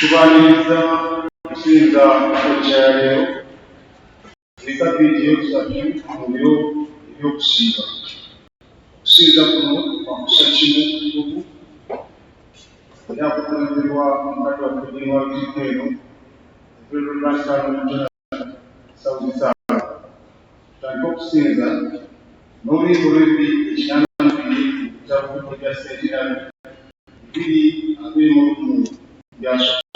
tubaniriza okusinza ekyaaleero ebikadde ekyokusatu mu biro ebyokusiiba. Okusinza kuno kwakusa kimu kutubu era kukulemberwa omukadde waffe General wa Lukiiko eno South tutandika okusinza n'oluyimba lw'ebbi ekinana bibiri ekitabukuko bya Sentinary 2:21 byasooka.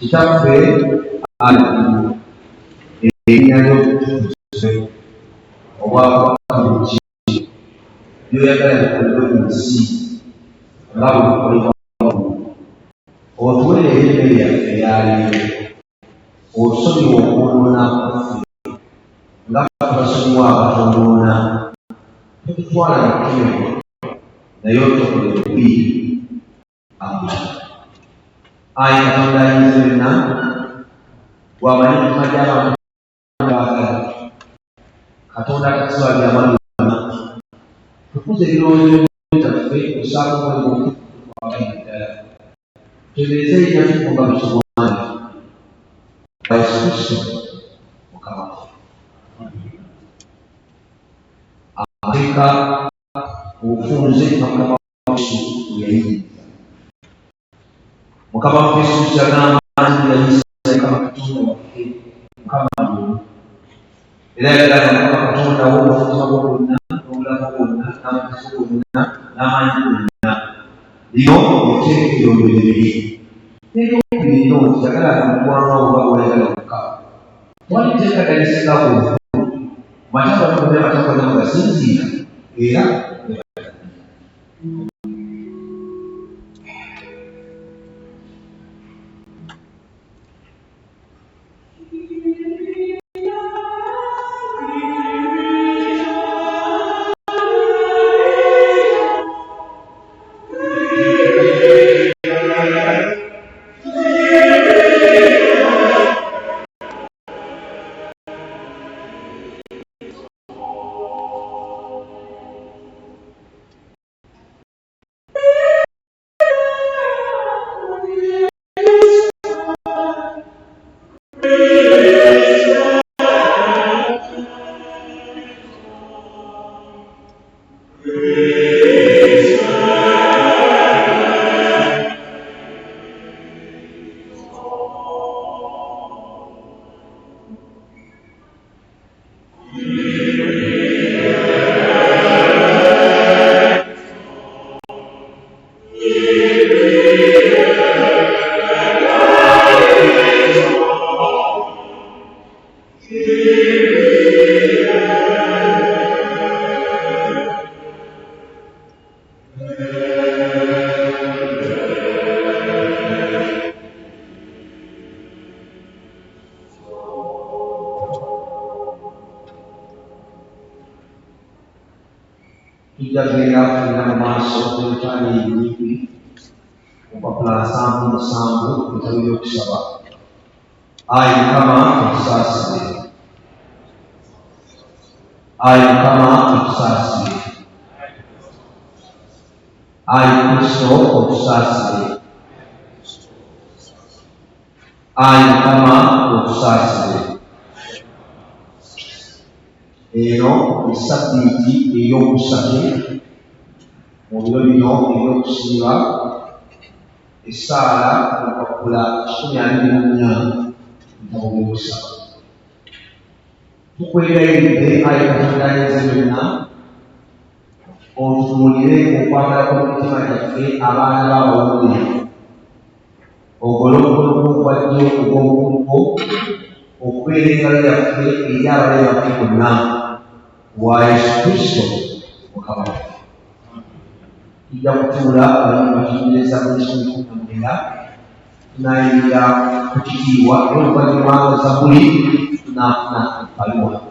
Kitaffe ali erinnya ly'okutukuze obwakabaka buki byoyagala bikolebwe mu nsi nga bwe bikolebwa otuweerere emmere yaffe eyaleero otusonyiwa okwonoona kwaffe nga tubasonyiwa abatonoona totutwala mu kkubo naye otokole bubi Ayi Katonda ayinza byonna bw'amanyi emitima gy'abantu baagala Katonda atatuwa by'amaluma tukuze ebirowoozo byaffe osaako omulimu ogw'amaanyi ddala tuteebereze erinnya lyo nga bisobola Yesu Kristo Mukama amateeka obufunze Mukama Yesu yayinza Mukama Yesu yagamba nti yayisa kama Katonda waffe Mukama era yagala Mukama Katonda w'obufuzi bwo bwonna n'obulamu bwonna n'amagezi gonna n'amaanyi gonna lino etteeka ery'olubiri n'eryokubiri lino nti yagala omukwano oba bw'oyagala Mukama tewali tteeka lyalisinga bwovu mataba gonna mataba gonna mugasinziira era Tujagenda kugenda mu maaso n'entwala ennyingi opapula 77 ebitabo by'okusaba. Ayi Mukama otusaasire, ayi Mukama otusaasire, ayi Kristo otusaasire, ayi Mukama otusaasire. Eno Essabbiiti ey'okusatu mu biro bino eby'okusiiba, essaala olupapula 24 ebitabo by'okusaba. Tukwegayiridde ayi Katonda ayinza byonna, otutunuulire okwagala kw'omutima gyaffe abaana b'abawuule, ogole omukono gwo ddyo ogw'obukungu okubeera engalo yaffe eri abalabe baffe bonna, wa Yesu Kristo Mukama waffe. Tujja kutuula batunyumiza mu Yesu Mukama, tunaayingira ku kitiibwa era oluvannyuma lwa Zabbuli tunaafuna ebbaluwa.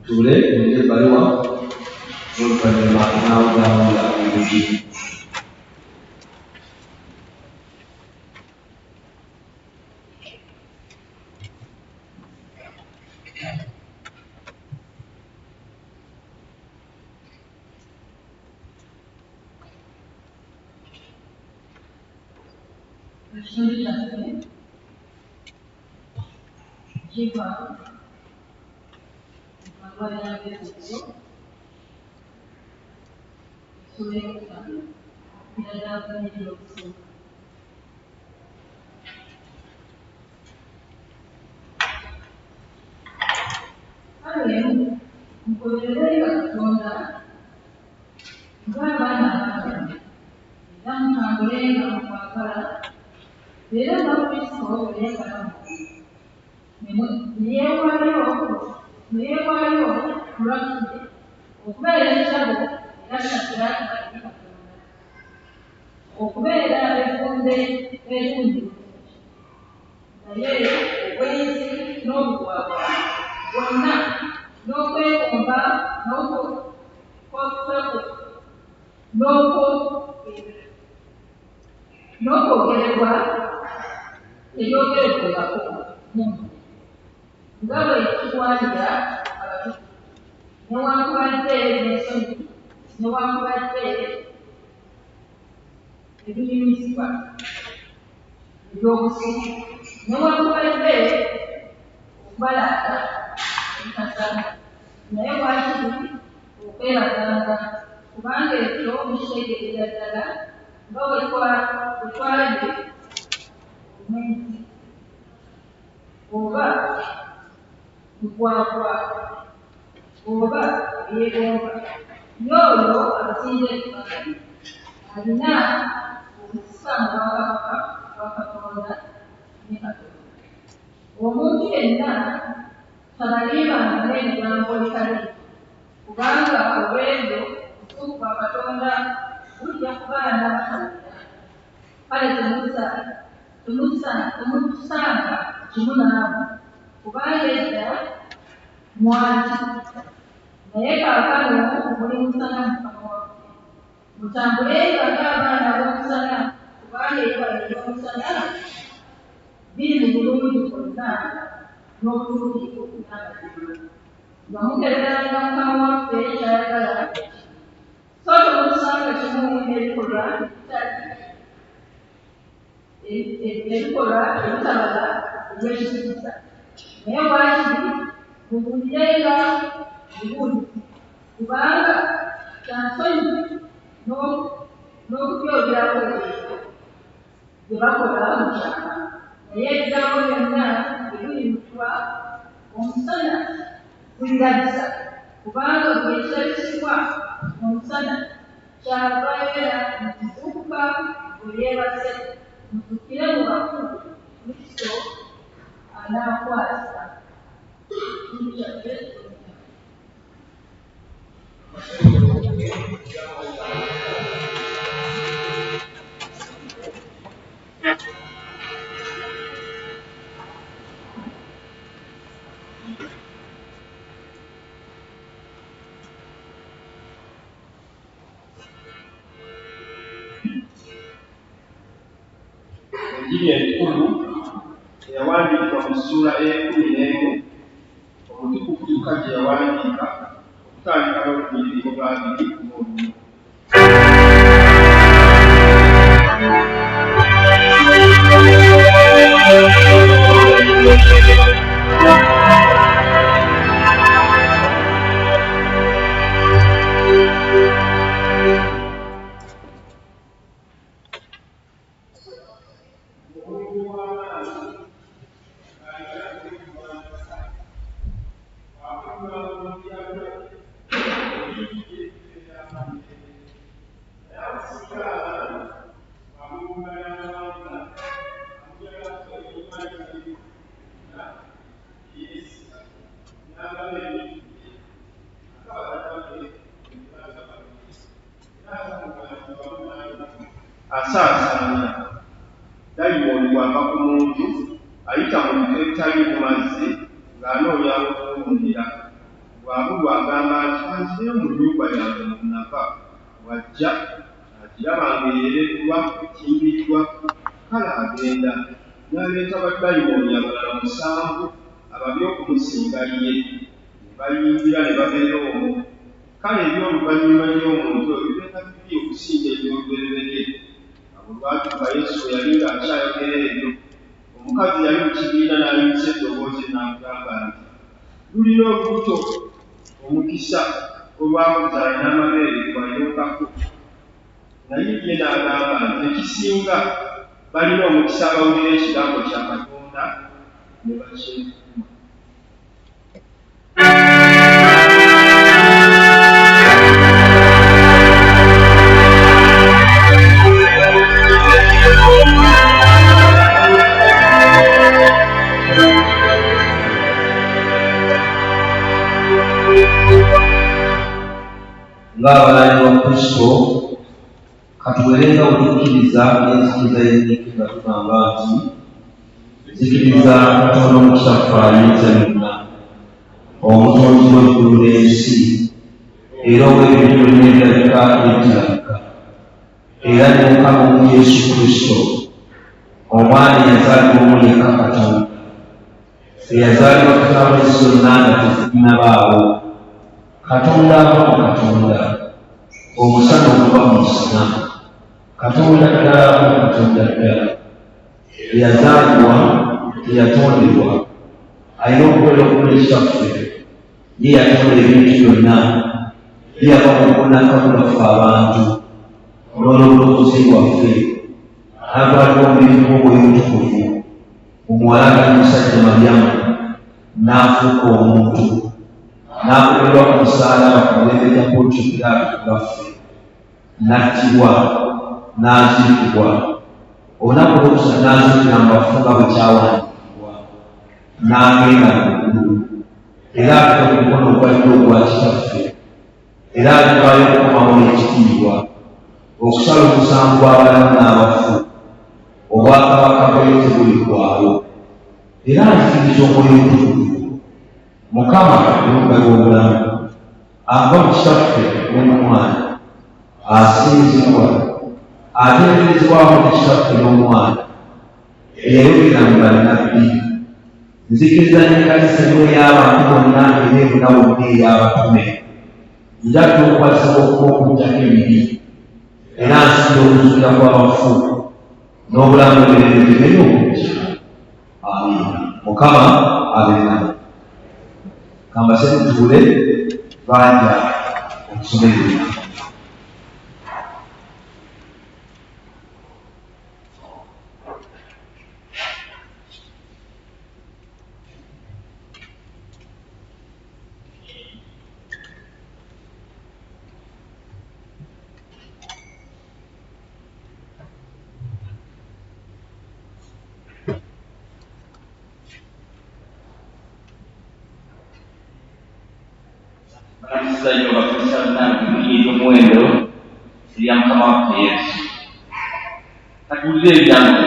tule mu bbaluwa n'oluvannyuma n'awulawula ebintu. Enjiri enkulu eyawandiikibwa mu ssuula ey'ekumi omutukuvu Luka gye yawandiika okutandika n'olunyiriri lwa 2:1. bw'abulwa agamba nti anzireyo mu nnyumba yange munava wajja akiraba ng'eyereddwa ekimbiddwa kale agenda n'aleeta baddayimooni abalala 7 ababi okumusinga ye ne bayingira ne babeera omwo. Kale eby'oluvannyuma ly'omuntu oyo bibeera bibi okusinga eby'olubereberye. Abo lwatuuka Yesu bwe yali ng'akyayogera ebyo, omukazi yali mu kibiina n'ayimusa eddoboozi n'amugamba nti, "Lulina olubuto omukisa olwakuzaala n'amabeere twayookako." Naye ye n'agamba nti ekisinga balina omukisa abawulira ekigambo kya Katonda ne bakyekuuma. Ng'abalali ba Kristo katuwerenga okukkiriza n'enzikiriza y'ennyingi nga tugamba nti nzikiriza Katonda omukitaffe ayinza byonna, omutonzi w'eggulu n'ensi, era ow'ebintu byonna ebirabika n'ebitalabika, era ne Mukama omu Yesu Kristo, omwana eyazaalibwa omu yekka Katonda, eyazaalibwa kitaabwe ensi zonna nga tezinnabaawo, Katonda ava mu Katonda, omusana okuva mu musana, Katonda ddala mu Katonda ddala, eyazaalibwa teyatondebwa, alina okubeera okuba ekitaffe, ye yatonda ebintu byonna, ye yava mu kubonakamula ffe abantu n'olw'obulokozi bwaffe, n'avalibwa omubiri gw'Omwoyo Omutukuvu mu muwala Musajja Maryamu, n'afuuka omuntu, n'akolebwa ku musaalaba ku mulembe gwa Pontiyo Piraato lwaffe, n'attibwa, n'aziikibwa, olunaku olwokusatu n'azuukira mu bafu nga bwe kyawandiikibwa, n'agenda mu ggulu, era atuula ku mukono ogwa ddyo ogwa kitaffe, era alivaayo okukomawo n'ekitiibwa, okusala omusango gw'abalamu n'abafu, obwakabaka bwe tebuliggwaawo, era azikiriza Omwoyo Omutukuvu, Mukama n'Omugabo w'obulamu, ava mu kitaffe ne mu Mwana, asinzibwa, atenderezebwamu n'ekitaffe n'Omwana, eyayogera mu bannabbi. Nzikiriza n'ekkanisa emu ey'abantu bonna era ebuna bonna ey'abatume, njagala okukwatibwa okuba okuggyako ebibi, era nsikira okuzuukira kw'abafu n'obulamu obw'emirembe gyonna okujja. Amiina. Mukama abe nabo. Kambase tutuule banja okusoma ebigambo. Abasajja bakozesa bibiri omuwendo erya Mukama waffe Yesu. Katuwulire ebigambo.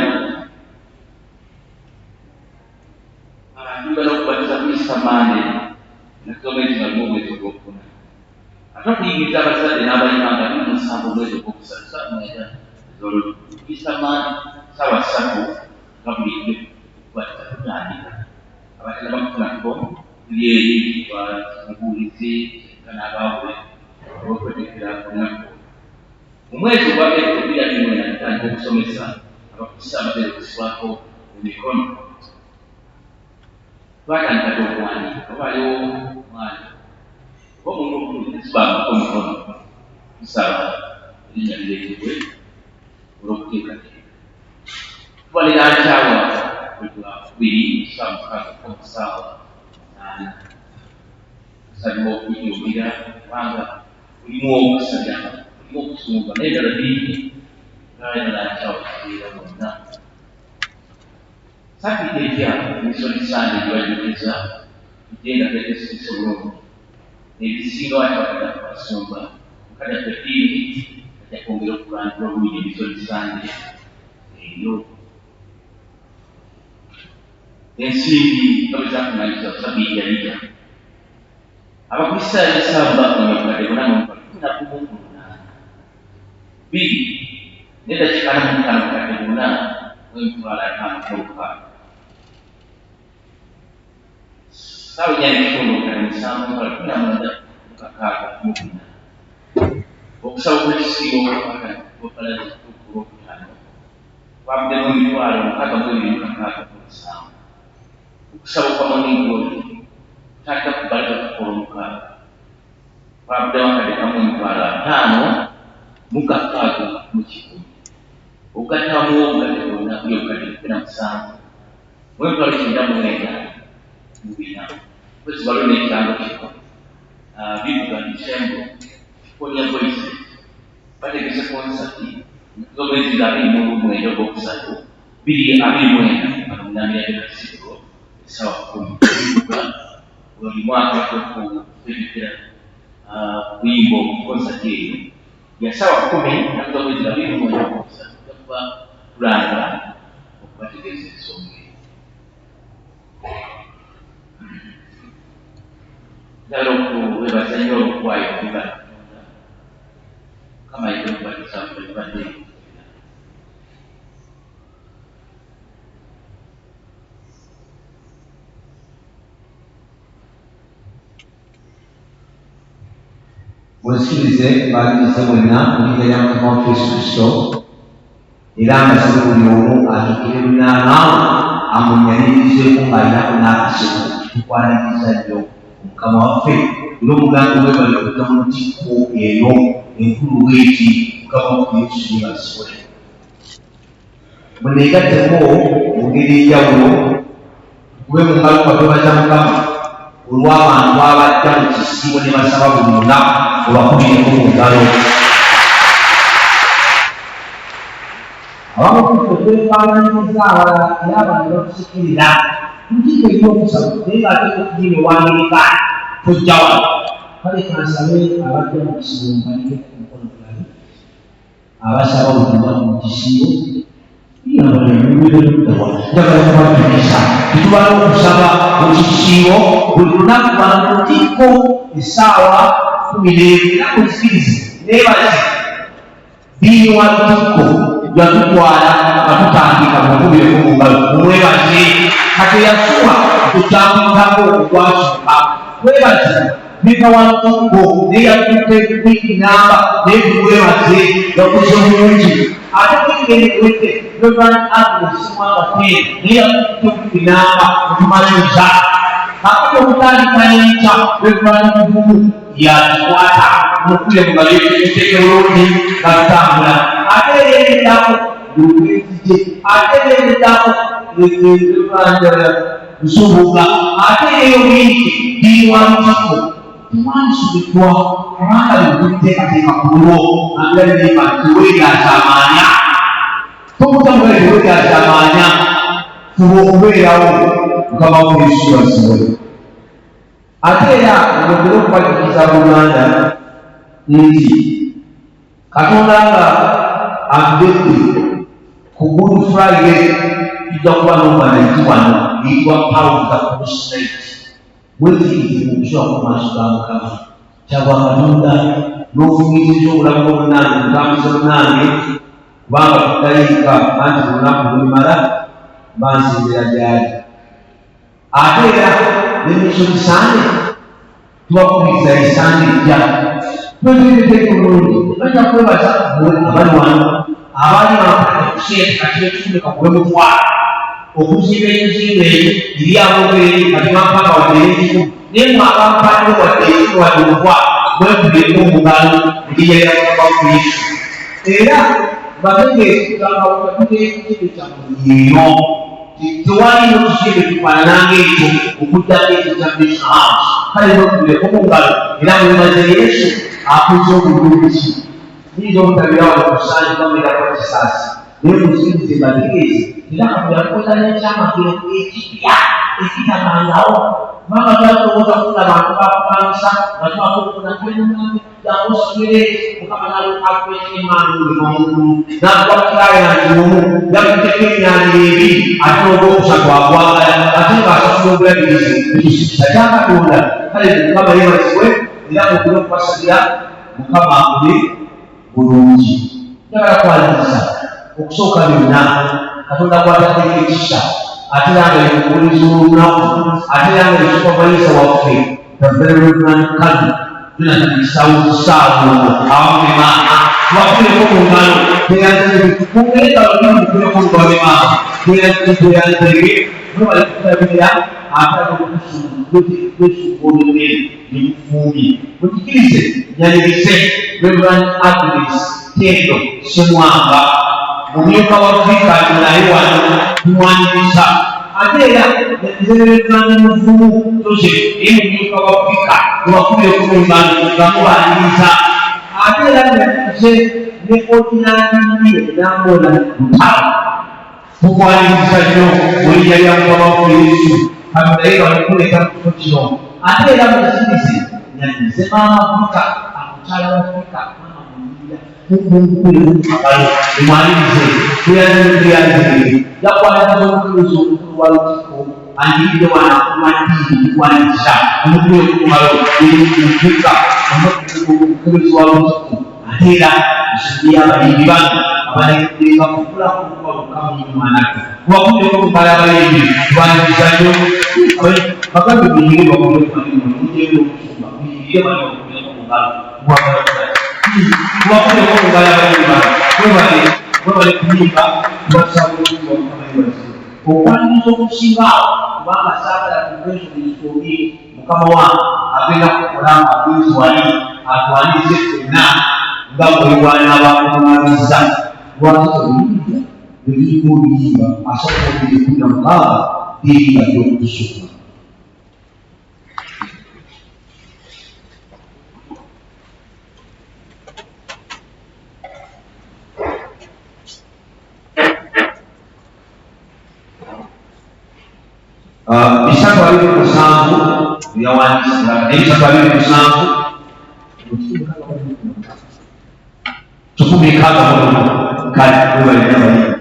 Abantu bali okubatiza ku Easter Monday n'ekiromwezi nga limu omwezi ogwokuna. Ate okuyigiriza abazadde n'abalima nga biri mu 7 omwezi ogwokusatu Easter Monday ssaawa 3 nga bulijjo okubatiza kutandika. Abatala bakufunako tuli eri bamubuulizi n'abaabwe okwetekera kunaku. Mu mwezi ogwa April 2024 tutandika okusomesa abakusa ababeera okusibwako emikono. Twatandika okuwandiika oba aliwo omwana oba omuntu okusibwako emikono tusaba erinnya lireetebwe olw'okuteekateeka. Tubalira nkyawa buli ssaawa 8 tusabibwa okuyingira kubanga mulimu okusabira mulimu okusumba naye ddala bingi naddala nkyawa kibeera bonna. Sabiiti ejja emisoni Sande gyebajjukiza tugenda tweteesisa obulungi ebisinga watabagenda kubasumba mukadde ffe ddiini ajja kwongera okulandula obulungi emisoni Sande eyo. Ensimbi nga bwe zaakuŋŋaanyiza sabiiti yayita Abakristaayo samba omukadde munamu kumi na gumu munaana bbiri n'eddakiika na mutaano mukadde munaana mw'emitwalo ataano mu lukaaga ssaawa ennya n'ekitundu mukadde musanvu mutwalo kumi na mwenda mu kakaaga mu bina okusaba kw'ekisiibo okupalaza olwokutaano kwavuddemu emitwalo mukaaga mu ebiri mu kakaaga mu musanvu okusaba kwa moningoli kutandika kubalika kukola omukaaga kwavuddemu akadde kamu emitwalo ataano mu kakaaga mu kikumi okugattamu obukadde bwonna buli obukadde kumi na musanvu mu emitwalo kyenda mu mwenda mu bina kwezi waliwo n'ekigambo kino bivuga December Konya Voices bategese konsati z'omwezi nga 29 ogwokusatu 2024 bano munamira Kasiko essaawa 10 bivuga buli mwaka okutegekera kuyimba konsati eyo ya ssaawa 10 nakuza omwezi nga 29 ogwokusatu gakuba kulanga okubategeeza ensonga eyo. Njagala okuwebaza nnyo olukwayo okuba Katonda kama yite okubatiza kulibadde Mwesirize balirize mwenna mu linnya lya Mukama waffe Yesu Kristo era amazibu buli omu atukire lunaana amunyanirizeeko ng'alinaku n'akasebo tukwaniriza nnyo Mukama waffe era omugambi we bali kudda mu ntikko eyo enkulu bw'eti Mukama waffe Yesu yebazibwe muneegatteko mu ngeri enjawulo kube mu ngalo twebaza Mukama olw'abantu abadda mu kisiibo ne basaba buli lunaku olwakubireko mu ngalo abamukutte twefaananyiriza abalala era abantu bakusikirira ntiiko ebyokusaba naye ng'ate okugina ewandiika tojja wano kale kansabe abadde mu kisiibo mbalike ku mukono gulabe abasaba buli lunaku mu kisiibo njagala kubajuliza tetubala okusaba mu kisiibo buli lunaku bano mu ntikko essaawa 11 era muzikirize neebaze biini wa ntikko yatutwala atutandika mukubireko mu ngalo omwebaze kati yasuwa tutambukako okwasooka twebaze meka wa ntikko naye yatutte kwinamba naye tumwebaze yakoze omulungi ate kwingerekuwete Reverend Agnes Mwagapere naye yatutte kwinamba otumaliriza kakati okutandika n'enkya Reverend Bubu yatukwata mukule mu ngalo yetuteeke bulungi nga tutambula ate ereetako lukizije ate ereetako nsubuga ate eyo bingi biwa ntiko tewandisubikwa kubanga bikuteekateeka ku bulwo angalirima tiweegaza amaanya tokutamugale tiweegaza amaanya fuba okubeerawo Mukama waffe Yesu bazibwe ate era ng'ogera okubajjukiza Buganda nti Katonda nga atudde ku Good Friday tujja kuba n'obumanyizi wano eyitibwa Power of the Crusade bwekirize okukyuka ku maaso ga Mukama kyagwa Katonda n'ofumiiriza obulamu bw'obunange butambuza obunange kubanga tutayiika anti olunaku lulimala bansimbira gyali ate era n'emisozi sande tubakubiriza esande ejja twetegeteeke bulungi bajja kwebaza abali wano abaali bampata okuseera kati betutumeka kuwe mutwala okuzimba enzinga eyo eri aboogere kati bampaka wadde ekikumi naye mwe abampatiro wadde ekikumi wadde omutwala mwekubireko omugalo eriya lya Mukama waffe Yesu era bategeezekugamba wakatuka ekizimbe kyamuyeeyo tewaliyo kizimbe kifaanananga ekyo okuddako ekikya Mission House kale mwekubireko omugalo era mwebaze Yesu akoze obulungi niyinza obutabira wano kusanji bamerako kisaasi naye muzikirize bategeeze era kamuyakoza n'ekyamagero ekipya ekitabangawo kubanga twalowooza kufuna abantu bakupangisa nga twakokuna twenamu yakusomere mukama nalukakwekimanulinomuntu nakwakirayanjumu yakuteka enyanja ebi ate olwokusatu akwagala ate ngaasasula obulabirizi ekisikisa kyakatonda kale mukama yebazibwe era mukule okubasalira mukama akule bulungi njagala kwaliriza okusooka byonna katonda kwatateeka ekisa ate yange yekubuliza olunaku ate yange yekikubayiza waffe taverevenantkadi tunakisawusaawo awamu emaama wakuleko mu ngalo teyanzeekukuleko lubabe maama teyanzege nobalikutabira ataokusubolere nemufumbi mukikirize nyalirize reverend agnes tendo semwanga mumyuka wa Afrika naye wano tumwaniriza ate era nzererekana muvumu toze ye mumyuka wa Afrika tubakubire kumungano ngamubaniriza ate era nze ne ordinary nambola mutalo tukwaniriza nnyo mulinya lya mukama waffe Yesu katondaye balikuleka kuko kino ate era mukirize nyanize maama Afrika akukyala wa Afrika kukunkulu umwalize kuyanzire yakwaliriza omutuuzi omukulu wa lutiko andiridde wana kumadini kwanisa omukulu okumalo emukumpika omukubuzi wa lutiko ate era nsubye abayimbi bano abaleka kukulaku lukamumanake kubakuddeko mubala abayimbi twaniriza nnyo bagambe buyire bakulekumalimuujeo okusumba buyire bano bakuleko mungalo kubagala kubakuleko mungalo abayimba webale kuyimba basabuliwakamaiwazi okwaniriza okusingawo kubanga saagala kuvensonisoobi mukama wange agenda kukola amagezi wali atwanize ffenna nga bwewanabakumaliza lwaki obuyimba ebirimu obuyimba asooka obirikuna mukaaga biyimba byokutusoma bisatu abiri musanvu yawandiisa ebisatu abiri musanvu kikumi nkaaga mu kale webalina abayimbi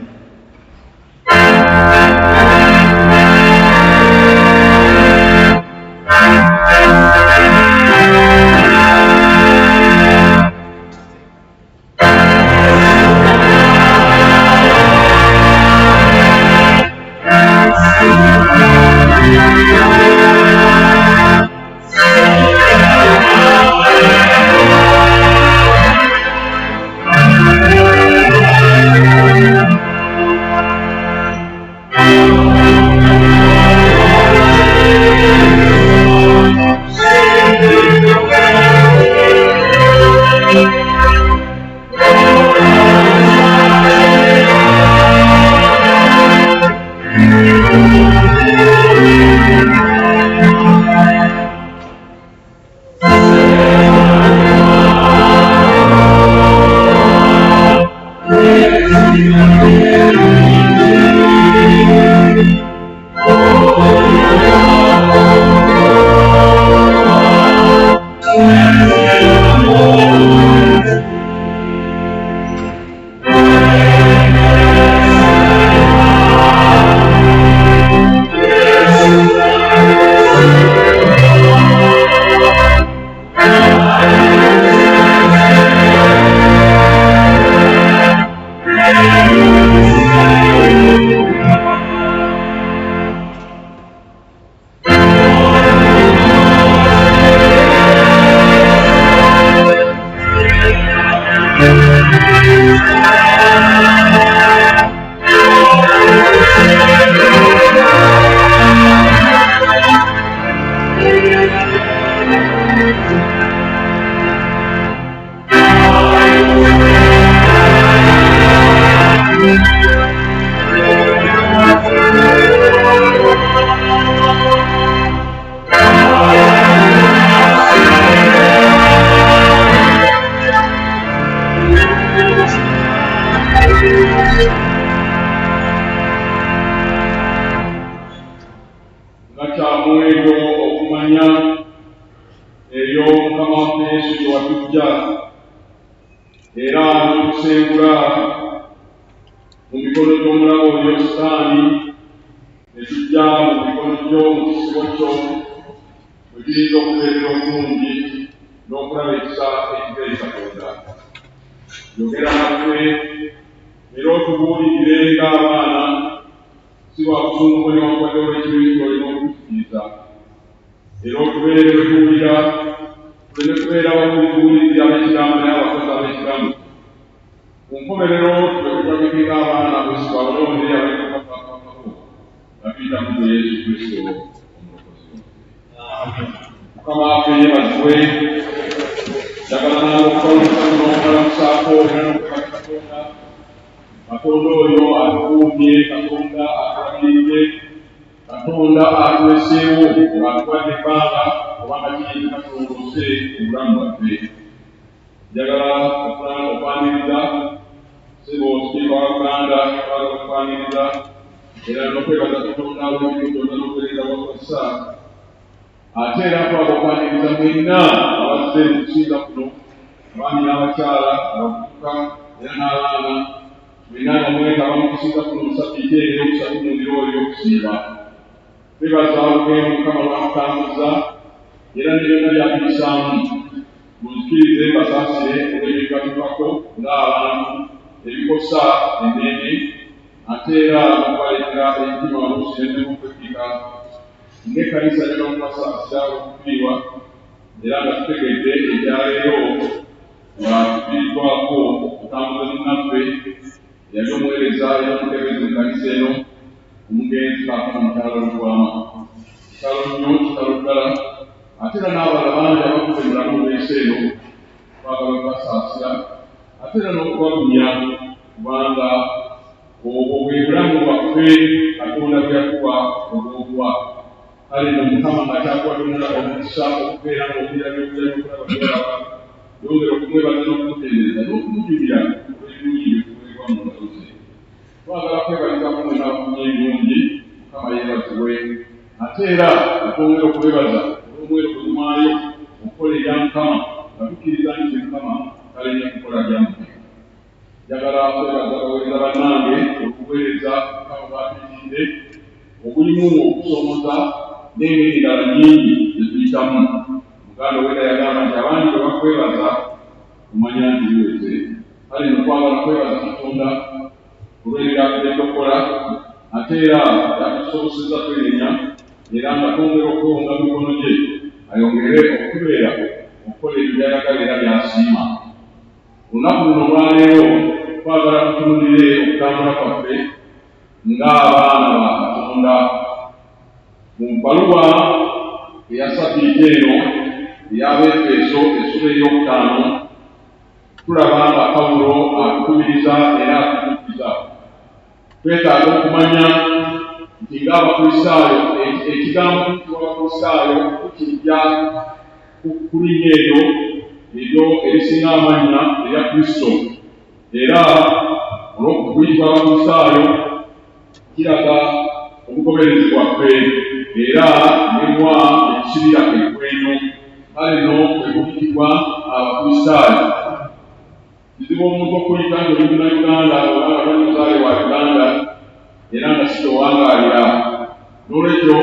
Mukama waffe Yesu gye watujja era n'otusengula mu mikono gy'omulabe oyo Sitaani ne tujja mu mikono gyo mu kisibo kyo bwe tuyinza okubeerera obulungi n'okulaba ekisa ekiva eri Katonda. Yogera naffe era otubuulirire ng'abaana, si lwa busungu newankubadde olw'ekiruyi olina okutukkiriza, era otubeere bwe tuwulira tuleme kubeera ababuulibuulizi ab'ekigambo naye abakozi ab'ekigambo. Ku nkomerero tubeetukwatike ng'abaana bwesibwa abalonde abalikubakakako nga tuyita mu Yesu Kristo omulokozi waffe. Mukama waffe yeebazibwe, njagala nange okubalusa n'okulamusaako era n'okwebaka Katonda. Katonda oyo atukuumye, Katonda atulabiridde, Katonda atuleseewo ng'atuwadde ebbanga obanga kiyinza katulongose obulamu bwaffe. Njagala okwaniriza ssebo Sipiika wa Buganda, twagala okwaniriza era n'okwebaza Katonda olw'ebyotonda n'obuweereza bw'akozesa. Ate era twagala okwaniriza mwenna abazze mu kusinza kuno, abaami n'abakyala, abavubuka era n'abaana, mwenna nga mwetaba mu kusinza kuno mu Ssabbiiti eno ey'okusatu mu biro eby'okusiiba. Twebaza olugendo Mukama lwatutambuza era ne byonna byatuyisaamu. Munzikirize basaasire olw'ebyatuvako ng'abantu ebikosa ennene, ate era n'okubaleetera emitima oluusi n'okwekika ng'ekkanisa ne n'okubasaasira okufiirwa, era nga tutegedde ebyaleero nga tufiiriddwako okutambuza munnaffe eyali omuweereza era omutegeezi mu kkanisa eno, omugenzi kaakano mukyalo Lugwama. Kitalo nnyo, kitalo ddala. Ate era n'abalala bangi abakuze mulamu b'ensi eno twagala okubasaasira, ate era n'okubagumya, kubanga obwo bwe bulamu bwaffe Katonda bwe yakuwa obw'obuwa. Kale nno Mukama ng'akyakuwadde omulala omukisa okubeera ng'okulira byokulya n'okulaba byolaba, yongera okumwebaza n'okumutendereza n'okumujulira olw'ebirungi bye tuweebwa mu ngalo ze. Twagala kwebalizako mwena abafunye ebirungi, Mukama yeebazibwe. Ate era okwongera okwebaza olw'omwero gwe gumaayo okukola ebya Mukama nga tukkiriza nti Mukama talenye kukola byammwe. Njagala kwebaza abaweereza bannange okuweereza Mukama bw'atuyitidde obulimu okusomoza n'engeri endala nnyingi eziyitamu. Muganda ow'edda yagamba nti abangi bwe bakwebaza kumanya nti biweze. Kale nno twagala kwebaza Katonda olw'ebyatugenda okukola, ate era yatusobozesezza twenenya, era nga twongera okwewonga mu mikono gye ayongere okutubeera okukola ebyo by'ayagala era by'asiima. Olunaku luno olwaleero twagala tutunulire okutambula kwaffe ng'abaana ba Katonda. Mu bbaluwa eya Ssabbiiti eno ey'Abeefeso essula ey'okutaano tulaba nga Pawulo atukubiriza era atutukiza. Twetaaga okumanya nti ng'Abakristaayo ekigambo ky'Abakristaayo tukijja ku linnya eryo erisinga amannya erya Kristo, era olw'okuyitibwa Abakristaayo kiraga obugoberezi bwaffe era newa ekisibira ekwenyo. Kale no kwe kuyitibwa Abakristaayo. Kizibu omuntu okuyita ng'oli Munnayuganda oba nga toli muzaale wa Uganda era nga si towangaalira. N'olwekyo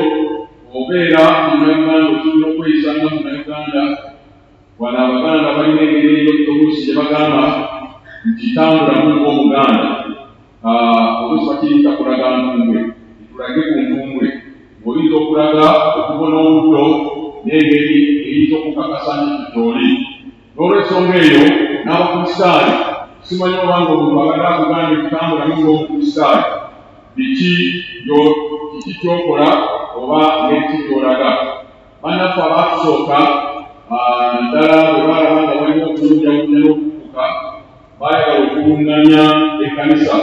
obeera Munnayuganda osobola okweyisa nga Munnayuganda. Wano Abaganda balina engeri oluusi gye bagamba nti tambulamu ng'Omuganda. Oluusi bakiyita kulaga ntumbwe, tulage ku ntumbwe. Oyinza okulaga okubona obuddo n'engeri eyinza okukakasa nti gy'oli. N'olw'ensonga eyo n'Abakristaayo simanyi oba ng'omuntu abadde akugambye kutambulamu ng'Omukristaayo kiki ky'okola oba ngeri ki gy'olaga. Bannaffe abaatusooka naddala bwe baalaba nga waliwo okulunjawunya n'okukuka baayagala okulunganya ekkanisa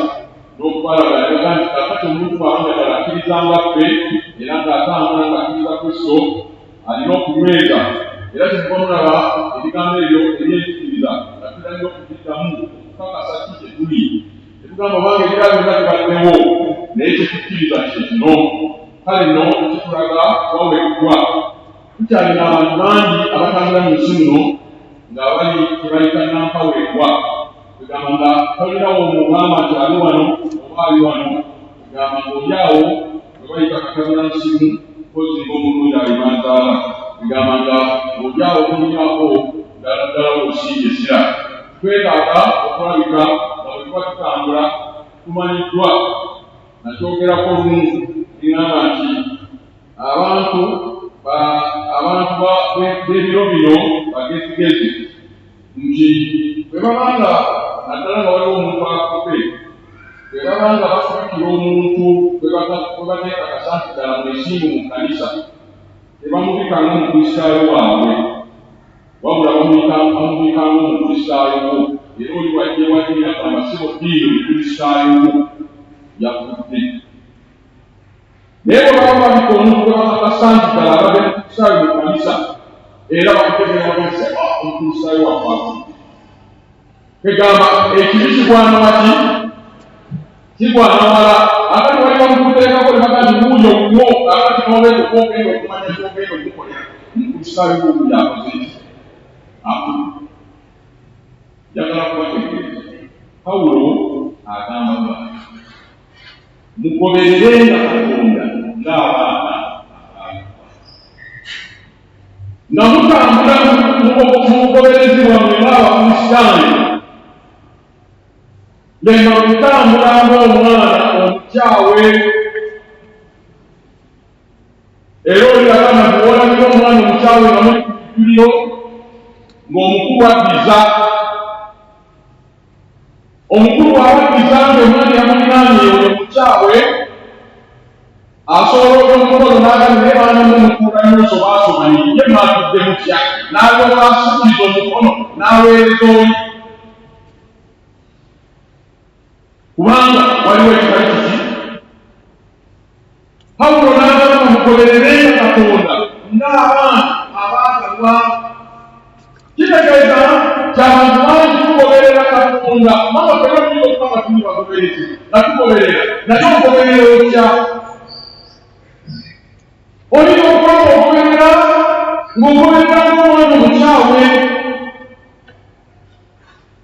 n'okubalaga yaga nti kakati omuntu bw'abangagala akkirizanga ffe era ng'atambula ng'akkiriza Kristo alina okunyweza. Era kyemuva mulaba ebigambo ebyo eby'enjigiriza nga tulina okubiddamu okukakasa ki kye tuli. Tetugamba obanga ebirala byonna bibaddewo naye kye tukkiriza kye kino. Kale nno kitulaga waweddwa tukyalina abantu bangi abatambula mu nsi muno nga bali tebalika nampaweebwa egamba nga tolinawo omugamba nti ali wano oba ali wano egamba ngaolyawo we bayita katabula nsimu kozinga omulungi alimanzaala egamba nga olyawo tulinako ddala ddala osinga esira twetaaga okulabika nga bwe tuba tutambula tumanyiddwa nakyogerako lumu ngamba nti abantu b'ebiro bino bagezigezi nti bwe babanga naddala nga waliwo omuntu akufe bwe babanga bafukira omuntu bwe bateekakasa nti ddala mwesimbu mu kkanisa tebamubikanga omukristaayo waabwe wabula bamubikanga omukristaayo wo era oli wajje wajjira amasibo ddiini omukristaayo wo yakudde naye bwe baba babika omuntu gwe bakakasa nti ddala abadde mukristaayo mu kkanisa era bamutegera bagese omukristaayo waffe egamba ekibi kigwana waki kigwana wala akati wali bamukuteekako ne bagati buuyo nnyo akati nobeeza okwogenda okumanya kyogenda okukolera omukristaayo womu yakoze eki njagala kubategeeza Pawulo agamba bwati mugobererenga Katonda ng'abaana nga mutambula mu bugoberezi bwammwe ng'abakristaayo lema kutambula ng'omwana omukyawe era oliragamba tiwolabira omwana omukyawe nga muli ku bijuliro ng'omukulu addiza omukulu awaddiza ng'omwana yamulinaanye oyo omukyawe asobola omukono n'agamba naye baana mumutuula nnyo sobaasomani ye mwatudde mutya n'alyoka asuubiza omukono n'aweereza oli kubanga waliwo ekibali kiki Pawulo n'agamba mugobererenga Katonda ng'abaana abaagalwa kitegeeza ky'abantu bangi tugoberera Katonda mama tebakuyiza okuba nga tuli bagoberezi nga tugoberera naye ogoberera otya olina okwanga ogoberera ng'ogoberera ng'omwana omukyawe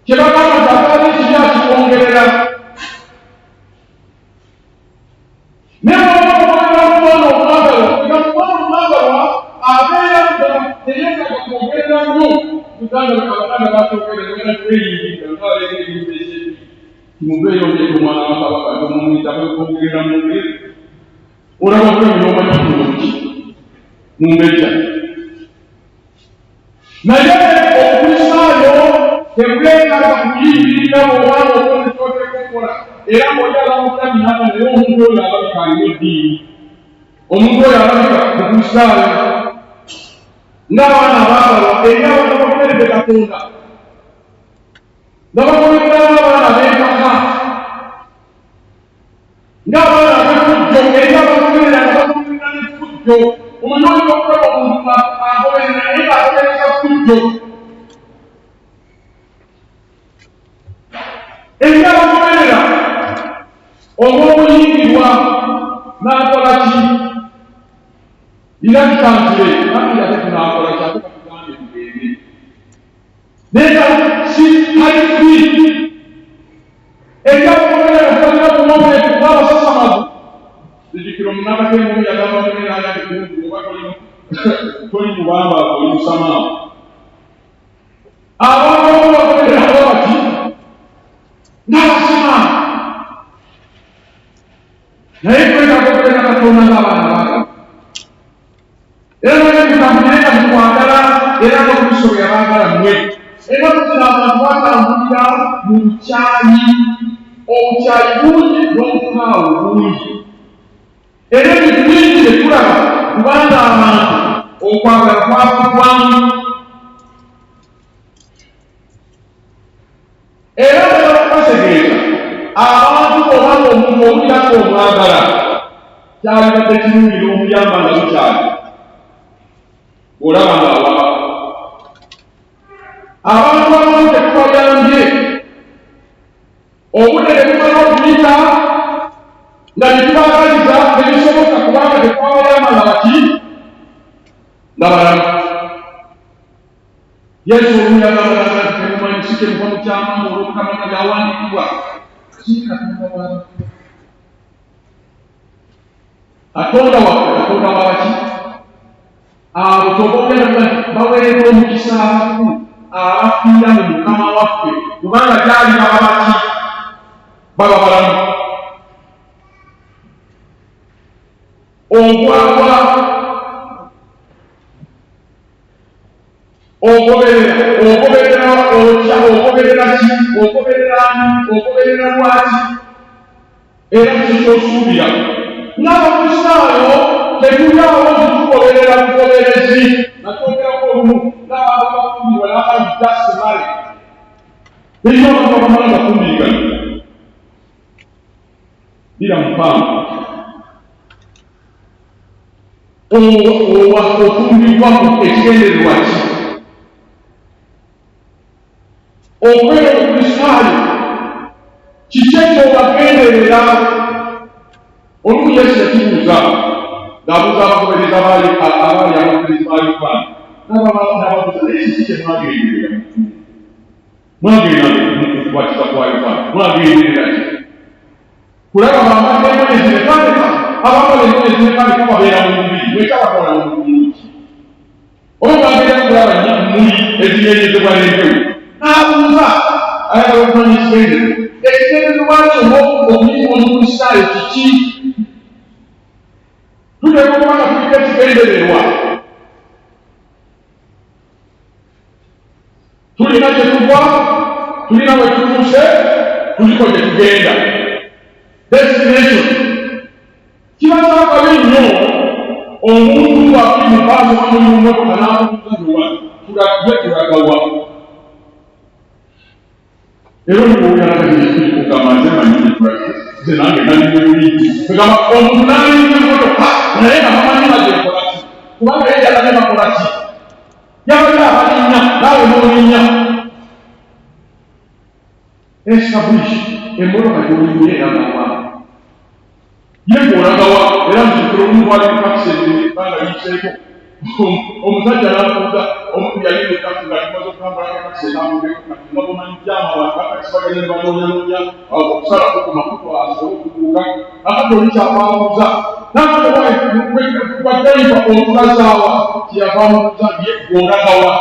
kye bagamba nti akaali ekibi akikwongerera naye bw'oba ogoberera omwana omwagalwa nga omwana omwagalwa abeera nga teyeetaaga kwogerera nnyo abaganda bakyogerera tweyingira ng'aleega ebintu ekyebi kimubeeyo oleeta omwana wa kabaka tomumuyita kwogerera mu ngeri olaba bulabira omanyi kulungi mu mbejja naye obukristaayo tebwetaaga kuyingirira bw'obanga okoze kyoteeka okukola era ng'oyala mutaminaka naye omuntu oyo alabika alimu eddiini omuntu oyo alabika mukristaayo ng'abaana abaagalwa era abagoberere Katonda nga bagoberera n'abaana b'empaka ng'abaana ab'effujjo era abagoberera nga bagoberera n'effujjo omanyi olina okulaba omuntu agoberera naye ng'agobereza ffujjo era abagoberera olw'okuyingirwa n'akola ki irakikantire kandi ate tunaakola kyate katugambye tugende naye si haifi ekyakugoberera tulina kunobeetu ng'abasasamazu zijjukira omunakatembomu yagamba nenaayandi kungu oba toli mubamba oli musamaawo abantu abamu bagoberera aba bati n'abasamaawo naye twetaaga okubeera Katonda ng'abaana baagala era nayemutambulenga mukwagala era n'okristo bwe yabaagala mmwe era tuzina abantu batambulira mu bukyayi obukyayi bungi n'obukaawu bungi era ebintu bingi bye tulaba kubanga abantu okwagala kwakugwamu era bala kubategeeza abantu obanga omuntu owulirako omwagala kyalibadde kirungi n'omuyamba nga bukyali olaba ng'awa abantu abamu tetubayambye obudde tetumala okuyita nga ne tubaagaliza tebisoboka kubanga tetwabayamba nga baki labalamu yesu oluyagalaga temumanyisike mukono kyamamu olwokutamanya gawandiikibwa kikatonda waba katonda waffe katonda wabaki abo tobogera nti baweerera omukisa abafiira mu mukama waffe kubanga gyali babaki baba balamu ogwagwa ogoberera otya ogoberera ki ogoberera lwaki era kikyosuubira n'abakristaayo tetulyawo titugoberera bugoberezi natwogerako olumu n'ababafumbirwa n'abadasemale birina abantu abamala bafumbirigana bira mupango ofumbirwaku ekigendererwa ki okwera obukristaayo kiki ekyobagenderera olumu yesu yakibuuza ng'abuuza abagobereza abaali abagoberezi ba Yokaana n'ababuuza naye kiki kye mwagenderera mwagenda mu kukwatiza kwa Yokaana mwagenderera ki kulaba bambadde engoye zinekaaneka abambala engoye zinekaaneka babeera mu mubiri mwekyabakola mu mubiri ki oba mwagenda kulaba muli ezimenyezebwa n'empewo n'abuuza ayagala okumanya ekigendererwa kyo omulimu omukristaayo kiki tuleka okubanga tulina ekigendererwa tulina gye tuva tulina we tutuuse tuliko gye tugenda destination kiba kyakabi nnyo omuntu akuli mu baaso bamuli mu mmotoka n'akutuuwa tulagawa era olimuwuliragakugamba nze manyiikulaki nze nange nalimuliiki egamba omuntu n'alinnya emmotoka naye nga bamanyi bagyekolaki kubanga ye yalabye bakolaki yabali abalinnya naawe n'olinnya establish emmotoka gyolimuye eragawa ye ng'olagawa era nzukira olumu wali mukakisezi banga yiseeko omusajja n'abuuza yali mukasi nga tumaze okutambula kakakise nga bomanyi byamawa kakakisi bagende ne banoonyanonya okusalako ku makutu asobole okubuuka akati oli kyavaamuuza nawaddayiva otulazaawa kyeyavaamuuza ye ng'olagawa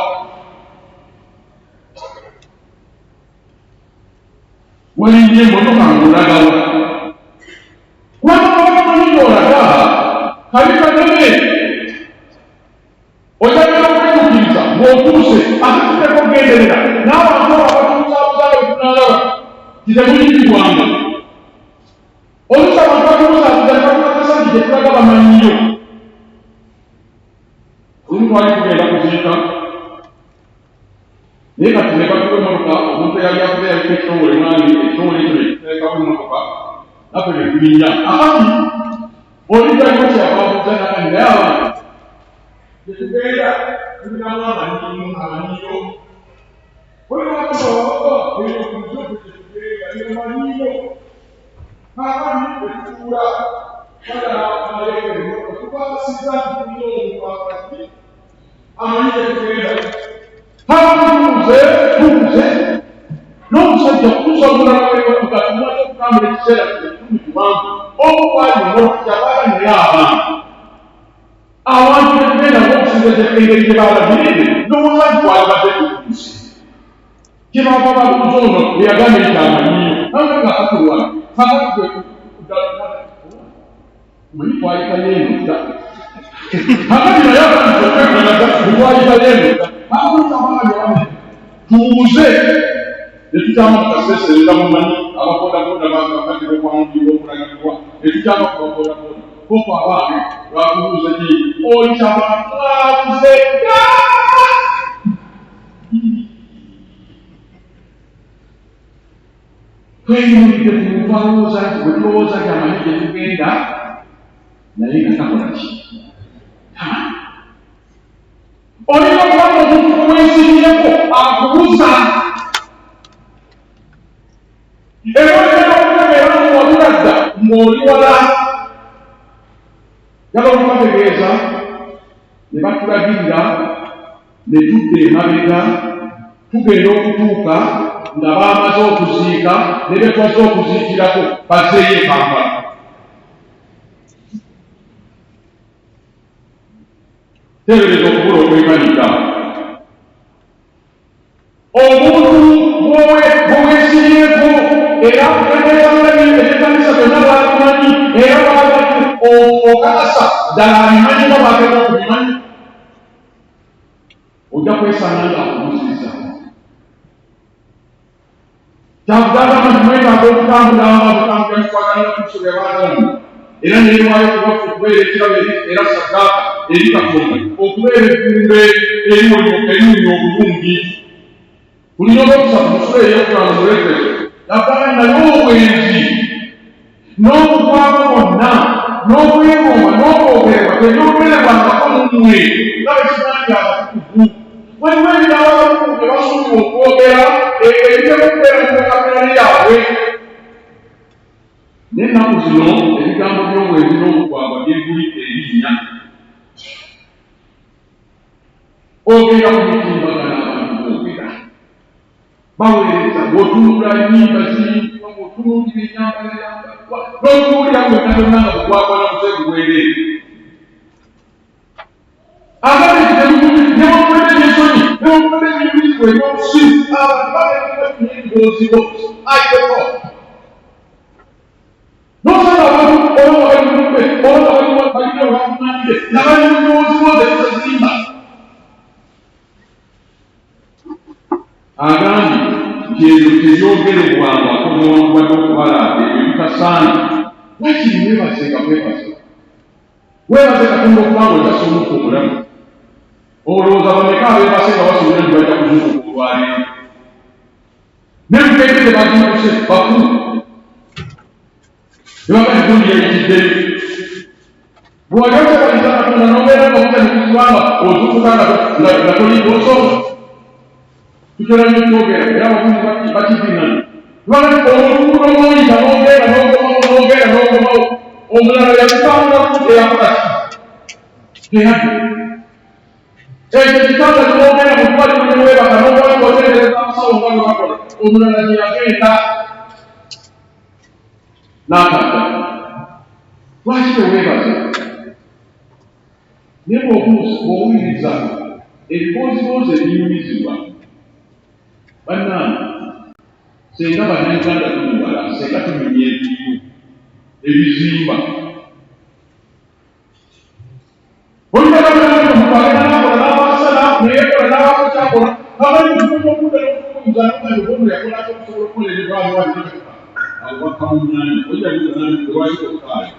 walinnya emmotoka ng'olagawa kubanga bamanyi ng'olaga kabi kanene ojagala okwetukiriza ng'otuuse akatuteka okugenderera n'abantu abatuuzaabuzayo okunalaba kitemuyitibwanga oluusi abantu batuuzaabuza nebatuakasagi gye tulaga bamanyiyo olumu twali tugenda kuziika naye kati ne batuwa emmotoka omuntu eyali akuze yaliko ekitongole mwange ekitongole ekyo nekiteekawo emmotoka naffe ne tulinnya akati oliddaliko kyabaabuuza nakani naye abantu yetugenda tulinamu amaniyo olinamuaaaaniyo kakani etuula kadalaamayeereo tukasiza tulina omuntu akati amanyi yetugenda tuuze n'omusajja kutuusa omulalaweatumaze okutambula ekiseera kikumi kiwanvu okukwali omukyabala naye abantu betugenda ng'okusinza engeri gye balagirire n'obulangi bwalibadde tukuuse kyebava baluuza ono eyagamba ekyamanyiyo nawe ngaakatulwa manyi twayitayeeno akati naye abantuokwekanaga netwayitayeeno tuuze netukyama kukasesereza mumanyi abakodakoda bakatira okwamubirwa okulagirwa netukyama kubakodakoda koko abange lwatubuuze ki olikyamaabuze tweyumidde kumuvaalowooza nti bwe tulowooza nti amanyi gye tugenda naye nga takola ki olina okubanga omuntu wesibyeko akubuza era olina okutegeera nti wabuladda ng'oli wala yaba okubategeeza ne batulagirira ne tudda emabega tugenda okutuuka nga baamaze okuziika ne be twaze okuziikirako bazeeyo e Kampala. Teebereza okubula okwemalika. Omuntu bw'oweesibyeko era ekkanisa byonna baabimanyi era okakasa ddala abimanyi nga baagenda okubimanyi, ojja kwesanga nga akubuziriza. Kyakugamba nti mwetaaga okutambula abakambula mukwagala kukusula ebaalamu era neeriwayo okubeera ekirabo era saddaaka eri Katonda, okubeera ebbumbe eriwunya obulungi. Tulina olwokusatu musula eyokutaano mu Efeso yagamba naye obwenzi n'obukwamu bwonna n'obwegomba n'obwogerwa tebyogererwangako mu mmwe nga bwe kigambye abatukuvu. Waliwo ebirala abakugu bye basuubira okwogera ebitera okubeera mu kamerali yaabwe. N'ennaku zino ebigambo by'obwenzi n'obukwagwa byegulidde erinnya. Ogenda ku mitimbagano abantu boogera baweereza bw'otunuulira ennyimba ziyimba bw'otunuulira ennyambala yambalwa n'otunuulira bwonna byonna nga bukwagala buseegu bwereere. Abalenzi nebakwedde n'ensonyi nebakwedde n'ebirizibwa eby'obusiru abantu babeera n'ebiboozibo ayiteko n'osanga abantu oba balimumbe oba balina olwakumanire nabali mu bibooziboze bitazimba. Agambye nti ebyo tebyogerebwangako newankubadde okubalaaga ebyo bitasaana. Wakiri weebaze nga weebaze Katonda okubanga otasomuka omulamu. Olowooza bameka abeebase nga basobola nti bajja kuzuukuka olwaleero n'ebikeeke tebaziikuse bakulu nebaga egundi yayitiddeyo. Bw'oli otabaliza Katonda n'obeera nga butanukizibwanga ozuukuka nga toliiko osooka. Tutera nnyo kyogera era abakunzi bakidingana. Lwaki oluguudo lw'oyita n'ogenda n'ogomawo omulala yakutambulaku eyakola ki teyadde. Ekyo kitanda n'ogenda mu kubaliro ne weebaka n'okola ng'otendereza abasawo nga bwe bakola, omulala gye yagenda n'akadda. Lwaki teweebaza? Naye bw'owuliriza ebibooziboozi ebinyumizibwa bannange, senga bannayuganda tumubala, senga tumenya ebiyu ebizimba olinagamaamukwagala nakola n'abasala nayekola n'abakokyakola abali mukuuma okudda n'okukuuzanaaomu yakolako okusobola okukola ebibwabwabakamunyanya ojabuananiwaliko okaali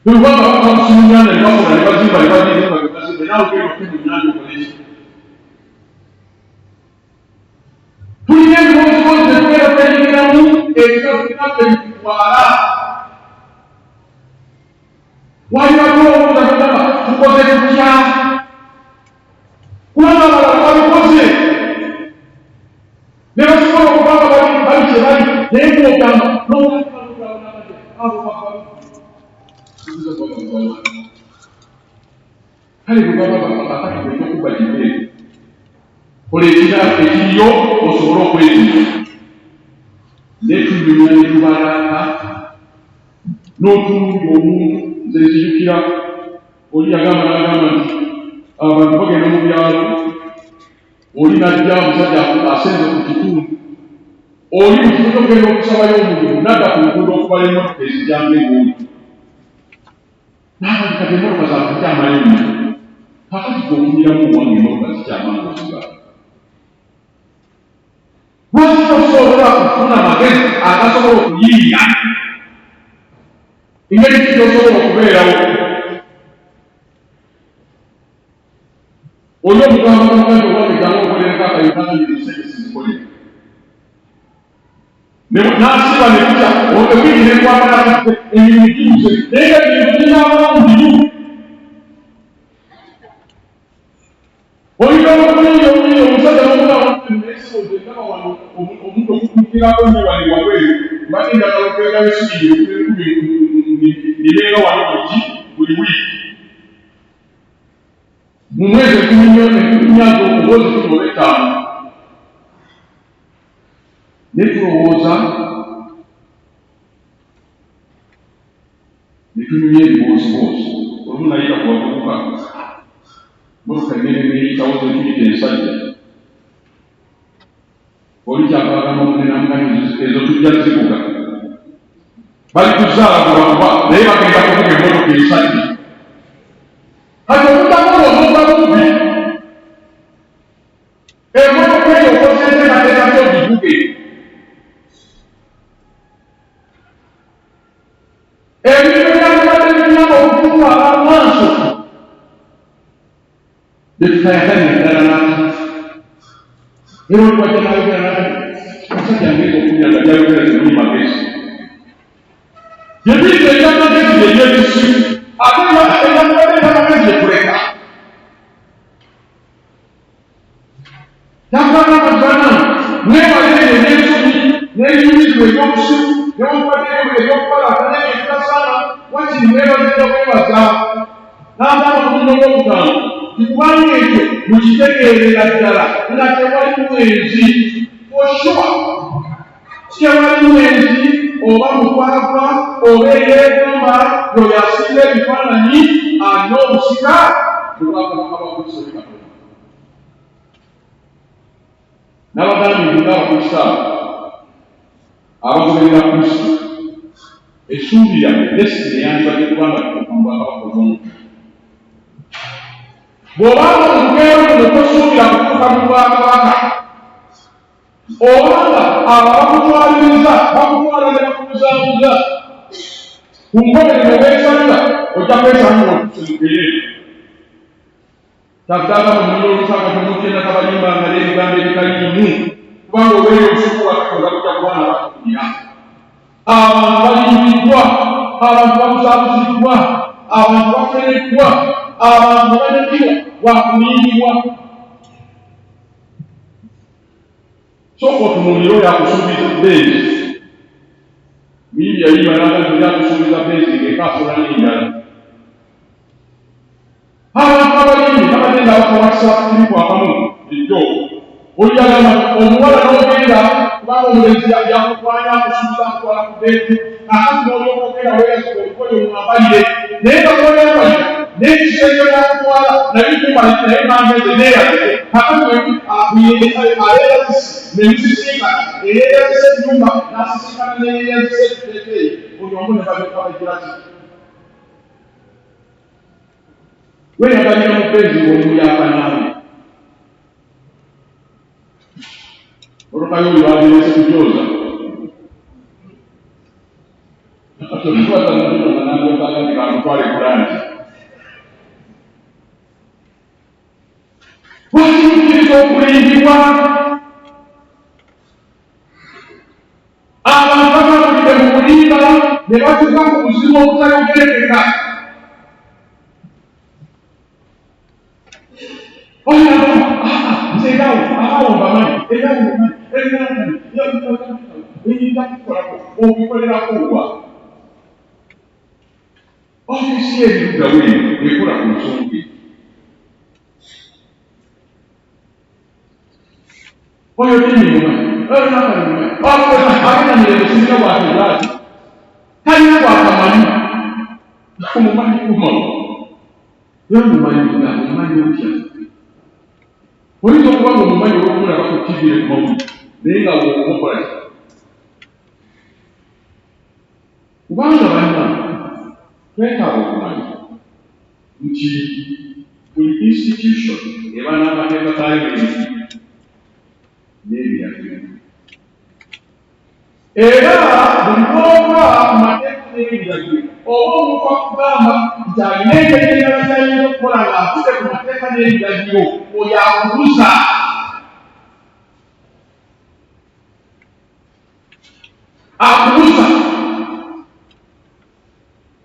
kubanga bakamusimunyanya nebakola nebazimba nebazimba nebazimba nawe genda okumunyanya okoleki. Tulina ebibooziboozi tetubeera tweyigiramu ebitatunaffe bitutwala. Waliwo obuuza tugamba tukoze tutya? Kubanga abalala babikoze ne basobola okubanga bali kye bali naye ng'ogamba kale bwe baba akati bwekyokuba kibeere kola ekiriyo osobole okwezimba. Naye tunyumya ne tubalaka n'otunuulira omuntu. Nze nzijukira oli n'agamba nti abantu bagenda mu byalo, oli n'ajja omusajja asenze ku kitundu, oli mu kitundu okugenda okusabayo omulimu n'adda ku luguudo okubala emmotoka ezijjanga egooli n'abantu kati emmotoka zaakukyamayo nnyo. Kakati g'okunyiramu owange emmotoka zikyamanga ozibala. Lwaki tosobola kufuna amagezi agasobola okuyiiya engeri kitosobola okubeerawo? Oli omugamba muganda obwamiganga okulereka akayuganda nyebiseesizikole n'asiba ne tutya obwiri nekwagala emirimu gimuze naye nga ebintu binaabaamu biyu. Olina omuliyo omusajja n'omulawaesogegaba wano omuntu okutukirako nnyo wali wabweru bagenda kalokwegayo siiri nibeera wano buki buli wiiki mu mwezi ekumyazo okubozi tuloba etaano ne tulowooza ne tunyumya ebiboosiboosi olumu nayita ku bavubuka motoka engeri neyitawo zetuyita ensajja oli kyakagamba munenamuganyi ezo tujja zivuga bali kuzaala kubakuba naye bagenda kuvuga emmotoka ensajja kati okutakola omuga bubi emmotoka eyo okozenteekateekako givuge ebintu byakubadde binyama okutwala maaso betutayaganya ddala naati era olwajja nayogera naati musajja ngeza okunyanga gyayogera zimuli magezi yebiiza ebyamagezi yebyebisi ate ebyakubadde ebyamagezi ekuleka yakugambagana mwewalire ebyensobi n'ebinyumizibwa ebyobusiru newankubadde ebyokukolagana ebitasaana wakiri mwebazira okwebaza n'agamba ku muno gw'obutaano kubanga ekyo mukitegeerera ddala nga tewali mwezi oshuwa tewali mwezi oba mukwagwa oba eyeegomba yoyasinga ebifaananyi alina obusika olwakabaka bakulisobeka n'abagambi ngaabakristaawo abagoberera kristo esuubira desitini eyandibadde kubanga tukubwakabaka omuntu bw'obanga omukeero guno tosuubira kutuuka mu bwakabaka obanga abo bakutwaliriza bakutwala ne bakubuzaabuza ku nkomerero weesanga ojja kwesanga okusimukeyo takutanga mu muliro olusanga tomutenda kabalimbanga n'ebigambo ebikalimu kubanga obeera obusuku bwakatonda kujja kubaana bakukulira abantu balimbiddwa abantu babuzaabuziddwa abantu bafereddwa abantu banyagirwa wakulimbibwa sooka otunuulira oyo akusuubiza benzi bindi yayimba n'agambira akusuubiza benzi ng'ekaakola n'endala abantu abalimbi n'abagenda abakwasa firipu akamu ejjo oliyagamba omuwala n'ogenda kubanga omulenzi yakukwanya akusuubiza akutwala ku beeti akati n'olyoka ogenda weeyasuka olukoye omwambalire naye kakolyambalira n'ekisenge yakutwala nabikumalira naye nangeze neeyazike kakati aleeyazise nemusisinga eyeeyazise ennyumba n'asisinkana neyeeyazise ekiteeteeyi buli omu ne balyoka bagiraki weyagalira mu benzi ng'omuyakanaame olukayo oyo bagerese kujooza akatolikwatanaanagokagandikakutwala ekulanti wakimukiriza okulimbibwa abantu bakamulide mu bulimba ne batuka ku buzibu obutayogerekeka nzeerawo abawo bamanyi eyinza kukolako obikolerako wa ofisi y'ebirugawo ekola ku nsonga oyo tinyimumaaagenamirebesinga bwategaati talina bwakamanyi omumanyi kumawo yomumanyi omumanyi otya oyinza okuba nga omumanyi olwokumulaba ku tv kumawuli naye nga womukola kubanga banna twetaaga okumanya nti buli institution eba n'amateeka gayo n'ebiragiro era buli lwoba ku mateeka n'ebiragiro oba omuntu akugamba nti alina engeri endala gyayinza okukola ng'atute ku mateeka n'ebiragiro oyo akubuza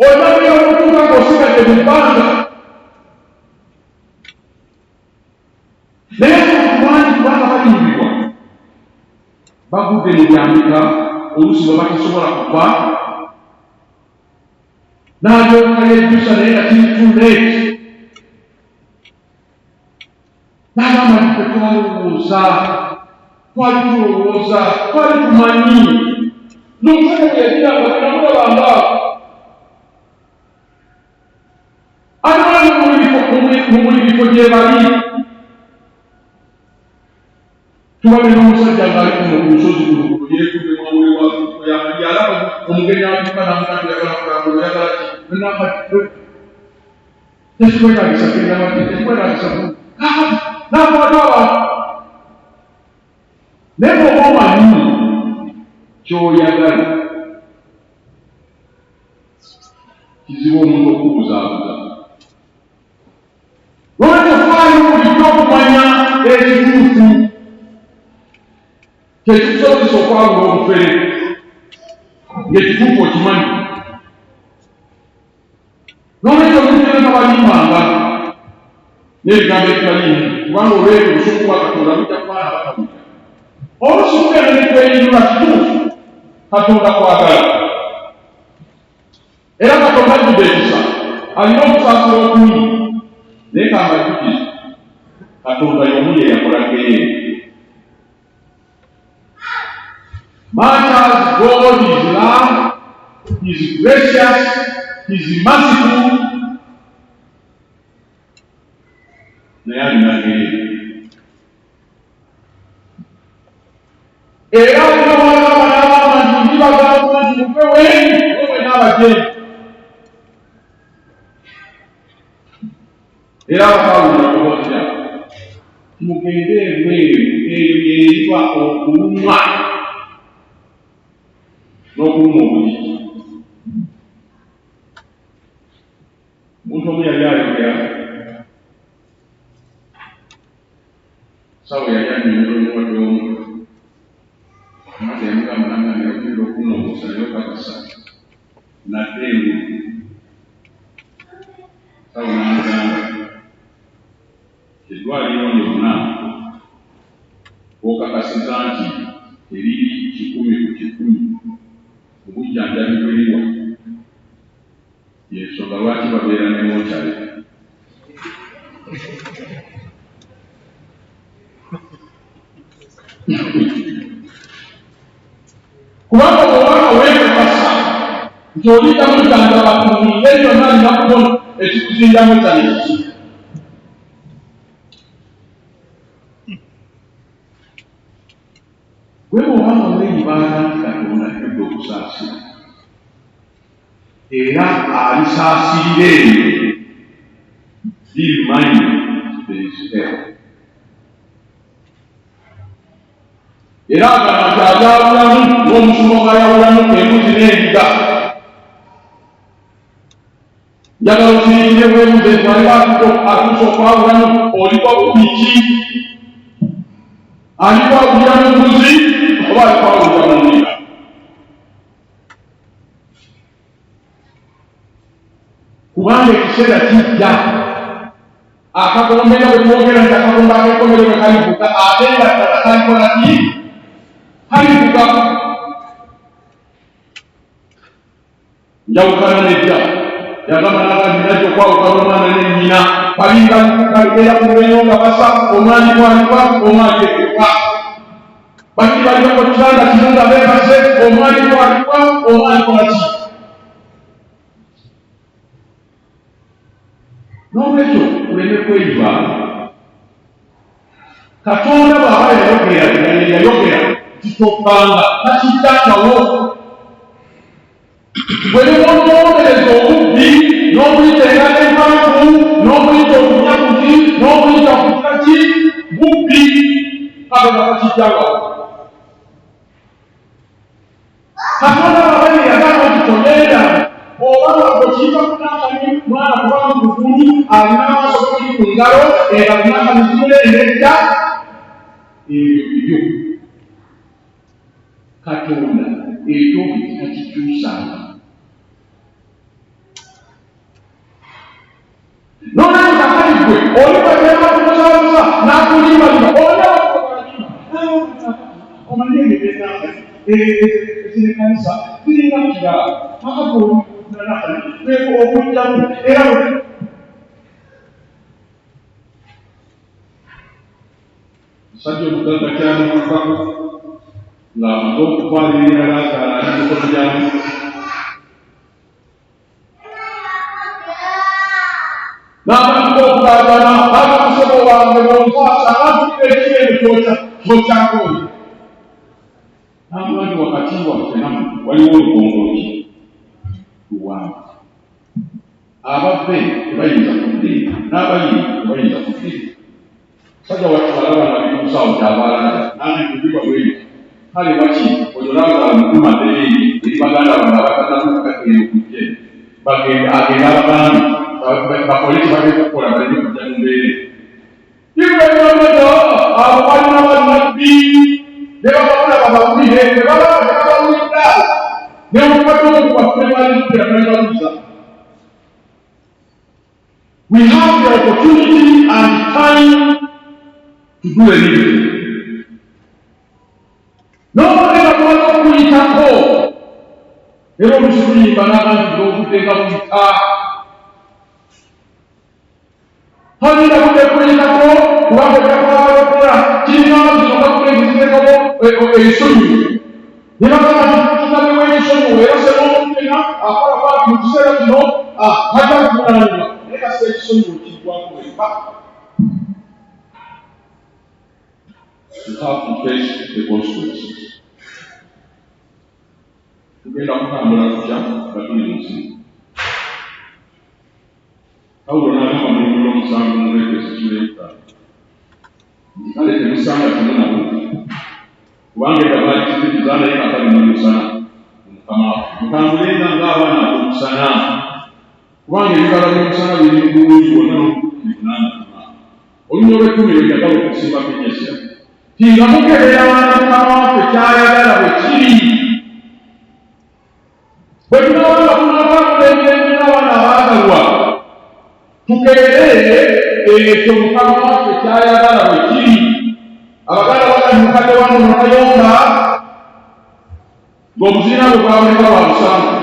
olabira okutuuka ng'osigadde mu bbanga naye abantu bangi kubanga balimbibwa bagudde mu byambika oluusi bwe batasobola kuva n'alyoka yejjusa naye nga kiri too late n'agamba nti tetwalowooza twali tulowooza twali tumanyi n'omusajja bwe yagiranga tenamulabanga ate mu buli bifo gye bali tubadde n'omusajja ng'ali kuno ku lusozi kuno yeekubemawulewayalaba omugenyi atuuka namugati yagala kulambula oyagala ki nakati tekikwetagisa kendamati tekikwetagisa nakwata abantu naye bw'oba omanyi ky'oyagala kizibu omuntu okubuzaabuza lwekyo faayo bulijjo okumanya ekituufu kyekikusobozesa okwawula obufere ng'ekituufu okimanyi n'olwekyo omuntu nga balimbanga n'ebigambo ebitaliimu kubanga olwekyo obusungu bwa Katonda bujja kubaana batabuja olusuku eno nekweyinula kituufu Katonda kwagala era Katonda ajjudde ekisa alina okusaasira okungi naye kambajjukiza Katonda y'omu ye yakolanga eyeyo much as God is love, He is gracious, He is merciful, naye alina eyeyo era alina wagamba n'abamba nti ndibagamba nti muve weeni wewe n'abajeeni era bakawulira kubotya mugende ebweru eyo yeeriba okulumwa n'okuluma obuliri omuntu omu yali ayogera sawo yali anyonyera omulwadde omu amate yamugamba namugamba yakulira okuluma obusa naye okakasa nadde engulu sawo namugamba eddwaliro lyonna okakasiza nti eriri 100 ku 100 obujjanjabi bweriwa yensonga lwaki babeera ne mokyale kubanga bwobanga weekakasa nti oliita mujjanjaba ku ngeri yonna alina kubona ekikuzindamu kyane kiki gwe bwobanga weeyibaana nti Katonda ajjudde okusaasira era alisaasirira eyo limanyi berizitero era agamba nti ajawulamu n'omusumo gayawulamu embuzi n'endiga njagala osirikire bwebuze nti waliwo atuusa okwawulamu oliko biki alikwawulira mu mbuzi oba alikwawulira mu ndiga kubanga ekiseera kijja akagombera bwe twogera nti akagomba akekomero bwe kalivuga ate nga ddala kalikola ki kalivuga njawukana nejja yagamba nagazi najja okwawukana omwana nennyina balinga kalibeera ku lubenyo nga basa omwani bwalibwa omwani ekekwa bati baliba ku kitanda kino nga beebase omwani bwalibwa omwani kolaki n'olwekyo tuleme kweyiba Katonda bw'aba yayogera kitoppanga takiddangawo bwe nimwonoomereza obubbi n'obuyita engalo empanvu n'obuyita obunyakuzi n'obuyita okukaki bubbi Katonda takiddangawo Katonda bw'aba yagamba nti togenda obanga okiika kunakanyi mwana kubanga mukulu alina amaaso kuli ku ngalo era kunakanyi kimulengejja ebyo Katonda ekyo takikyusanga nonaye kakali gwe oli bagenda kumusaabuza n'akulimbalima omanyi ebyo ezirekanisa ziringa mukirala akagolu obujjamu era omusajja omugagga kyamukakako ng'amaze okutwalirira Laazaalo ali mu mikono gyamu. N'abantu okugaagana bamusebo wange bonkwasa abafudde ekirendo kyokyakoye. N'amwagi wakati waffe nammwe waliwo olukongoloki luwanvu. Ababbe tebayinza kuddeera n'abayinza tebayinza kuddeera. Sajja watwalaba nga bikusawo kyabaalanda n'abikubibwa bwebyo. Kale baki oyo Laazaalo mukumaddeyo eri baganda bange abatannakukakira okujja agenda abagambi bakole kyebateeka okukola baleme kujja mu mbeera. Ibulaimu abo balina bannabbi ne babalaba bawulire ne balaba tebabawulira ne mubadde okuwaffe balikugira nababuuza. We have the opportunity and time to do anything. Nobody wants to put it at home. They don't see banana go to take up the car. How did I put it at home? What the car? China, the company is a solution. You know, the way you show where I said, apart from you said, no, I don't let us say so you keep one way back. You have to face the consequences. Tugenda kutambula tutya nga tuli mu nsi. Pawulo n'agamba mu Lugola omusanvu mu Efeso kireeta nti kale temusanga kimu na buti kubanga eddagala likizikiriza naye katali mu musana mu Mukama waffe. Mutambulenga ng'abaana ab'omusana kubanga ebibala by'omusana biri mu bulungi bwonna n'obutuukirivu n'amazima. Olunya olw'ekkumi lwe njagala okusimba Penyesera ti nga mukeberera Mukama waffe ky'ayagala bwe kiri. Bwe tunabanga tunatambula emirembe n'abaana abaagalwa tukeberere ekyo Mukama waffe ky'ayagala bwe kiri. Abaganda bagali mukadde wange Mutayomba ng'omuziina bwe gwaboneka bwa busanvu.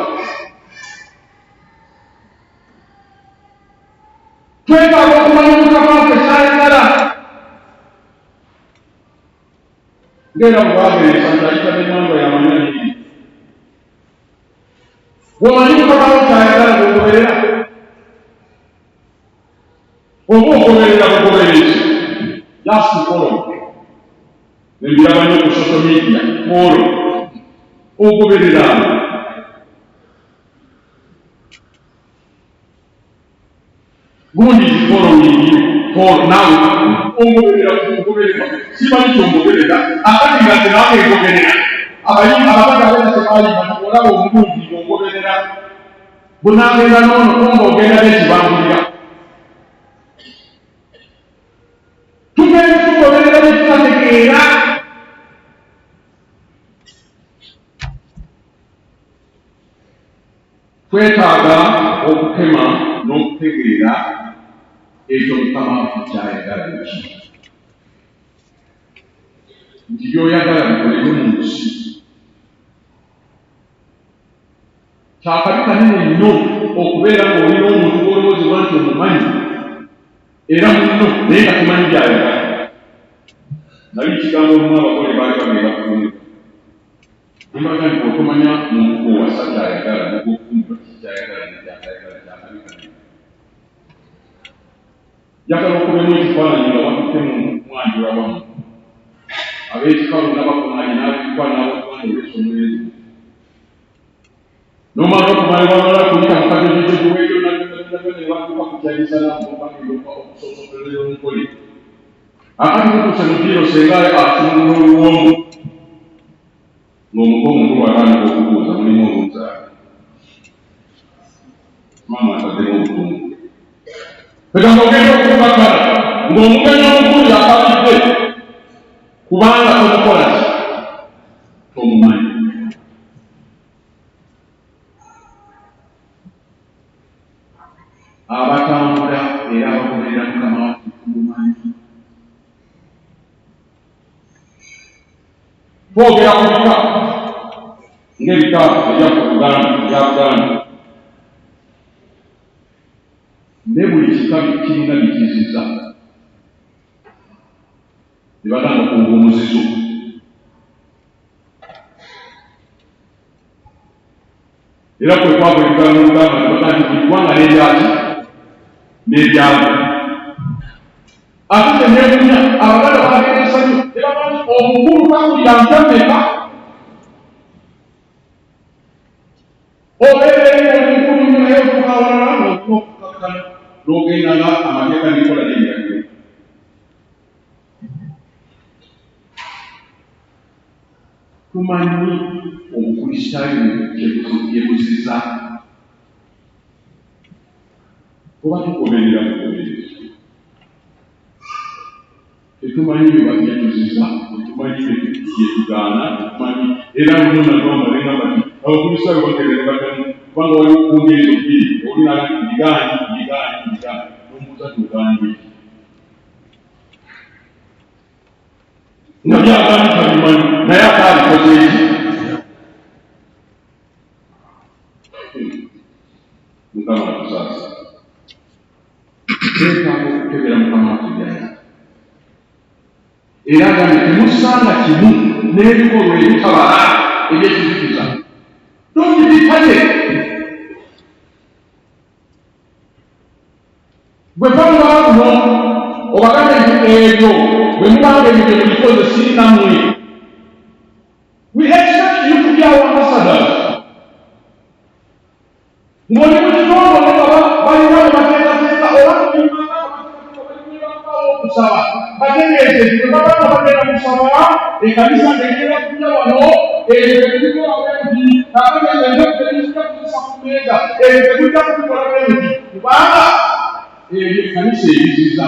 Twetaaga okumanya Mukama waffe ky'ayagala. Ng'era bwe baageresa nti ayita n'emmanga y'amanya nnyingi. Bw'omanyi Mukama wo ky'ayagala bw'ogoberera oba ogoberera bugoberezi just follow. Nembiraba nnyo ku social media follow ogoberera gundi following you for now ogoberera simanyi ky'ogoberera akati nga tenawe egoberera abayimba ababaka abena tebayimba olaba omugundi ogoberera bunagenda n'ono kumba ogenda n'ekibangulira. Tugenda tugoberera bye tunategeera. Twetaaga okukema n'okutegeera ekyo Mukama waffe ky'ayagala biki nti by'oyagala bikolere mu nsi. Kyakabi kanene nnyo okubeera ng'olina omuntu gw'olowoozebwa nti omumanyi era munno naye nga tumanyi by'ayagala. Nali kigambo olumu abagole baali bagenda kufunibwa nimbaga nti otomanya muntu gw'owasa ky'ayagala nogwokufunibwa ky'ayagala nekyatayagala kyakabi kanene. Njagala okubemu ekifaananyi nga wakutte mu mwanjula wamu ab'ekikalu n'abakuŋŋaanyi n'ab'ekikwa n'abakuŋŋaanyi olw'esomero nomala okumalibamala kuyita mukajojojo guweeyo nabatuka kukyalisa namubagiroka okusosokerera omukole akati mutuuse mu biro senga atunula oluwombo ng'omuko omukulu atandika okubuuza mulimu obuuzaala maama ataddemu obutundu egamba ogenda okubakala ng'omugenyi omukulu yakalidde kubanga tomukola ki tomumanyi. Abatambula era abagoberera Mukama waffe tumumanyi. Twogera ku bika ng'ebika ebya Buganda ne buli kika kirina bikiziza tebatanga okuwuga omuzizo. Era kwe kwabo ebigambo mugamba tebaga nti buli ggwanga n'ebyaki n'ebyalo. Ate teneekunya abaganda bagenda ensanyu tebaga nti omukulu kakulira ntameka obeereri omukulu nnyo naye otukawalala n'okukakkana n'ogenda nga amateeka n'ekola n'ebiragiro. Tumanyi obukristaayo bye buzizza oba tugoberera bugoberezi. Tetumanyi bye tuzizza, tetumanyi bye tugaana, tetumanyi era luno nalwambalenga bati abakristaayo bagerere batamu kubanga waliwo okunga ezo bbiri olinaga ndigaanyi n'omuuza tugaanyi nga byagaanyi tabimanyi naye ataalikoze eki. Mukama atusaasa. Twetaaga okukebera Mukama atujjanya. Era agambye temusanga kimu n'ebikolwa ebitabala ebyekizikiza. Don't be panic. Bwe banga kuno obagambe nti ebyo bwe mubanga ebyo bye mulikoze sirinammwe. We expect you to be our ambassadors. Ng'oli mu kitongole balina ne bateekateeka oba tulimangawo okusaba bategeeze nti bwe babanga bagenda kusaba ekkanisa ng'egenda kujja wano ebyo tebikola bwe nti kakagenda endeku tebizija kuzisa ku mmeeza ebyo tebijja kubikola bwe nti kubanga ebyo ekkanisa ebizizza.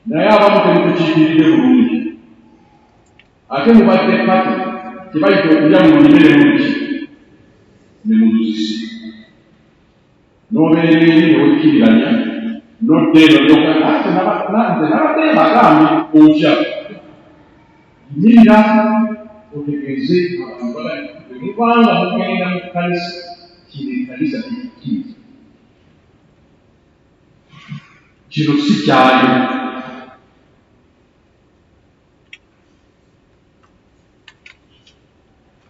Naye abamu temutukiikiridde bulungi. Ate mubadde kati tebayita okulya mu lulime ne muki ne mu luzisi. N'obeera eri ne wekkiriranya n'odda eno n'ogaa ate nabadde bagambye otya. Yimirira otegeeze abantu bagali bwe mubanga mugenda mu kkanisa kino ekkanisa tekikkiriza. Kino si kyayo.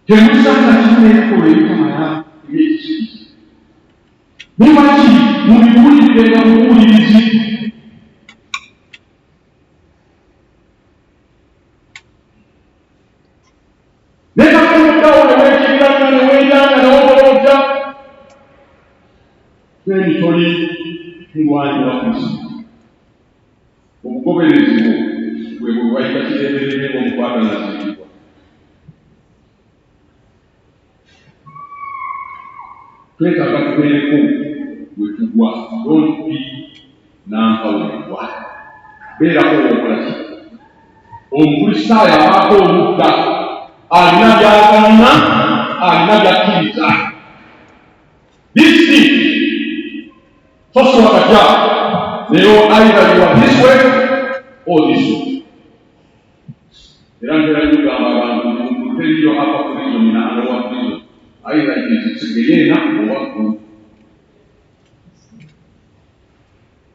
Temusanga kimu n'ebikolwa ebitamala eby'ekizikiza. Mubaki mubiwulirirenga mu buwulirizi. Nekakumuddawo ne weekiriramu ne weeyanga n'obolojja beni toli mulwanyi wa Kristo. Obugoberezi bwe bwe bayita kiremerere omukwagalaziibwa. Twetaaga tubeereko bwe tugwa. Don't be nampawulibwa. Beerako w'okola ki? Omukristaayo abaako omudda alina by'agaana, alina by'akkiriza. This thing tosobola katya leero either you are this way or this way. Era ntera kugamba abantu mu teriyo apa prison na alowa prison either ekitegeyeena oba ku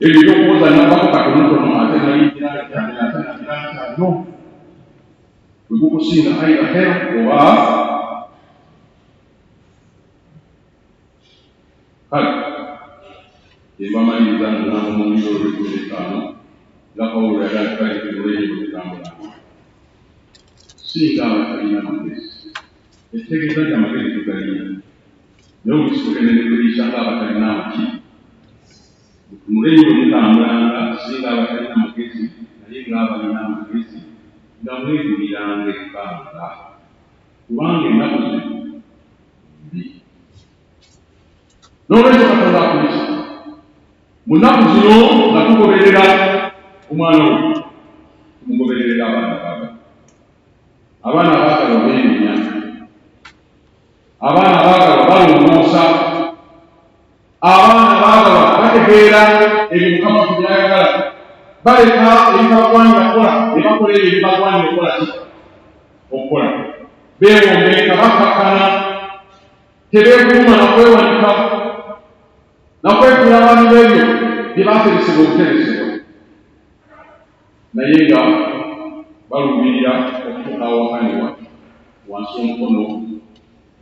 ebyo byokuwoza nabako katonotono ate nayingira no wekukusinga either hell oba kale ebamaliriza nonamo mu mbiro olwekumi-etaano nga Pawulo yagalikalekebuleni olutambula singa abatalina amagezi. Ekitegeeza nti amagezi tugalina naye olusibukenenekuliisa nga abatalina amaki mulenyi bwe mutambulanga singa abatalina amagezi naye ng'abalina amagezi nga mweguliranga ebbanga kubanga ennaku zino mbi. N'olwekyo Katonda akulisa mu nnaku zino nga tugoberera omwana we tumugobererera abaana abaagala obeemenya, abaana abaagala balongoosa, abaana abaagala bategeera ebyo Mukama by'ayagala, baleka ebitabagwanira kukola ne bakola ebyo ebibagwanira okukola. Beewombeeka bakkakkana, tebeekuuma nakwewanika nakwekula abantu b'ebyo bye baateresebwa obuteresebwa. naye nga baluubirira okutuuka awakanibwa wansi omukono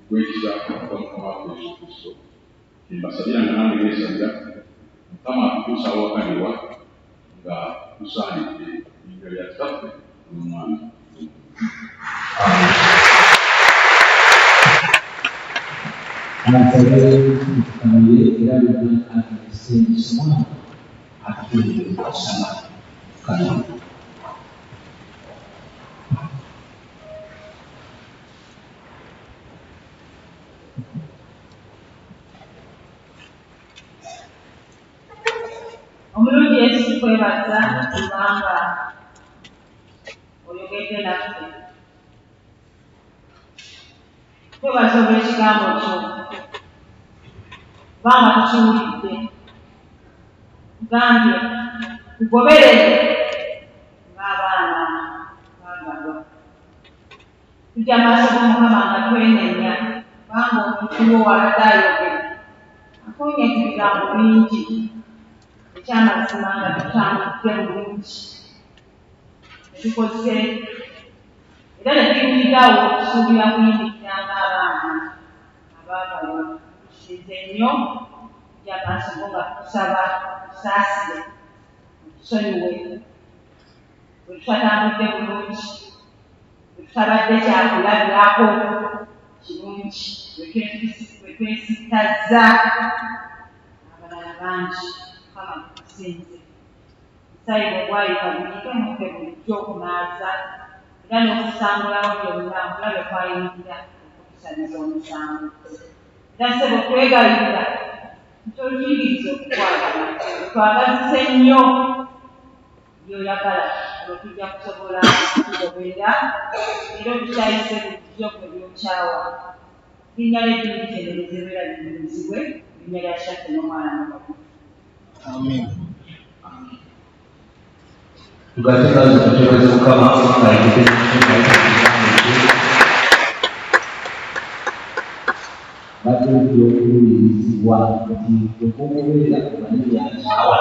gw'ekisa okuva Mukama waffe Yesu Kristo. Mbasabira nga nange neesabira Mukama atutuusa awakanibwa nga tusaanidde erinnya lya Kitaffe n'Omwana. Omulungi Yesu kwebaza kubanga oyogedde naffe. Twebaza olw'ekigambo kyo kubanga tukiwulidde. Tugambye tugoberere ng'abaana baagalwa. Tujja maaso g'Omukama nga twenenya kubanga omuntu wo walada ayogera akonye ku bigambo bingi. Ekyamazima nga tutambudde bulungi netukoze era ne tuyimirawo okusuubira kuyimikira ng'abaana abaagalwa. Tukize nnyo tujja maaso go nga tukusaba tusaasire otusonyiwe bwe tutatambudde bulungi, bwe tutabadde kyakulabirako kirungi, bwe twesittazza abalala bangi. Mukama tukusinze. Musayire gwayita buyite muffe bulijjo okunaaza era n'okusangulawo byonna mulabe kwayingira okutusaliza omusango. Era ssebo twegayirira nkyokiyigiriza okukwagala twagazise nnyo by'oyagala olwo tujja kusobola okugoberera era otukyayise bulijjo gwe byokyawa. Linnya ly'eddiniteeberezebwa era linyumizibwe linnya lya Kitaffe n'Omwana n'Omwoyo. Amen. Tugateka zikutebeza Mukama ng'ayite batudde okuwulirizibwa nti okugoberera omanyi byakyawa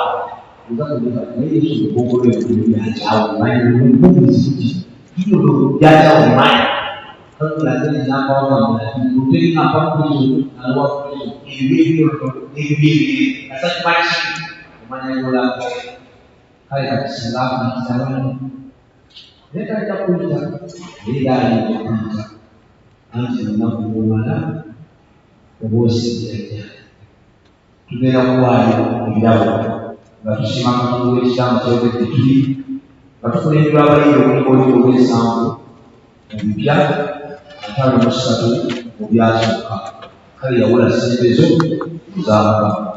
oza kuleka naye Yesu okugoberera omanyi byakyawa omanyi omubuulizi kino byakyawa omanyi kakulaze n'akawagamba nti oterina apakulizo nalwakulizo ebyo asakimaki omanyanyola kale kakisinga akuyita wano naye kajja kuyita naye gaayinza okuyita anti olunaku lwomala oba osigiranya tugenda kuwaayo ebirabo nga tusiima Katonda w'ekigambo kyayogedde tuli nga tukulemberwa abayiire obuliboliro obw'ensanvu ebipya atali musatu mu byasooka kale yawula ssente zo z'Amukama.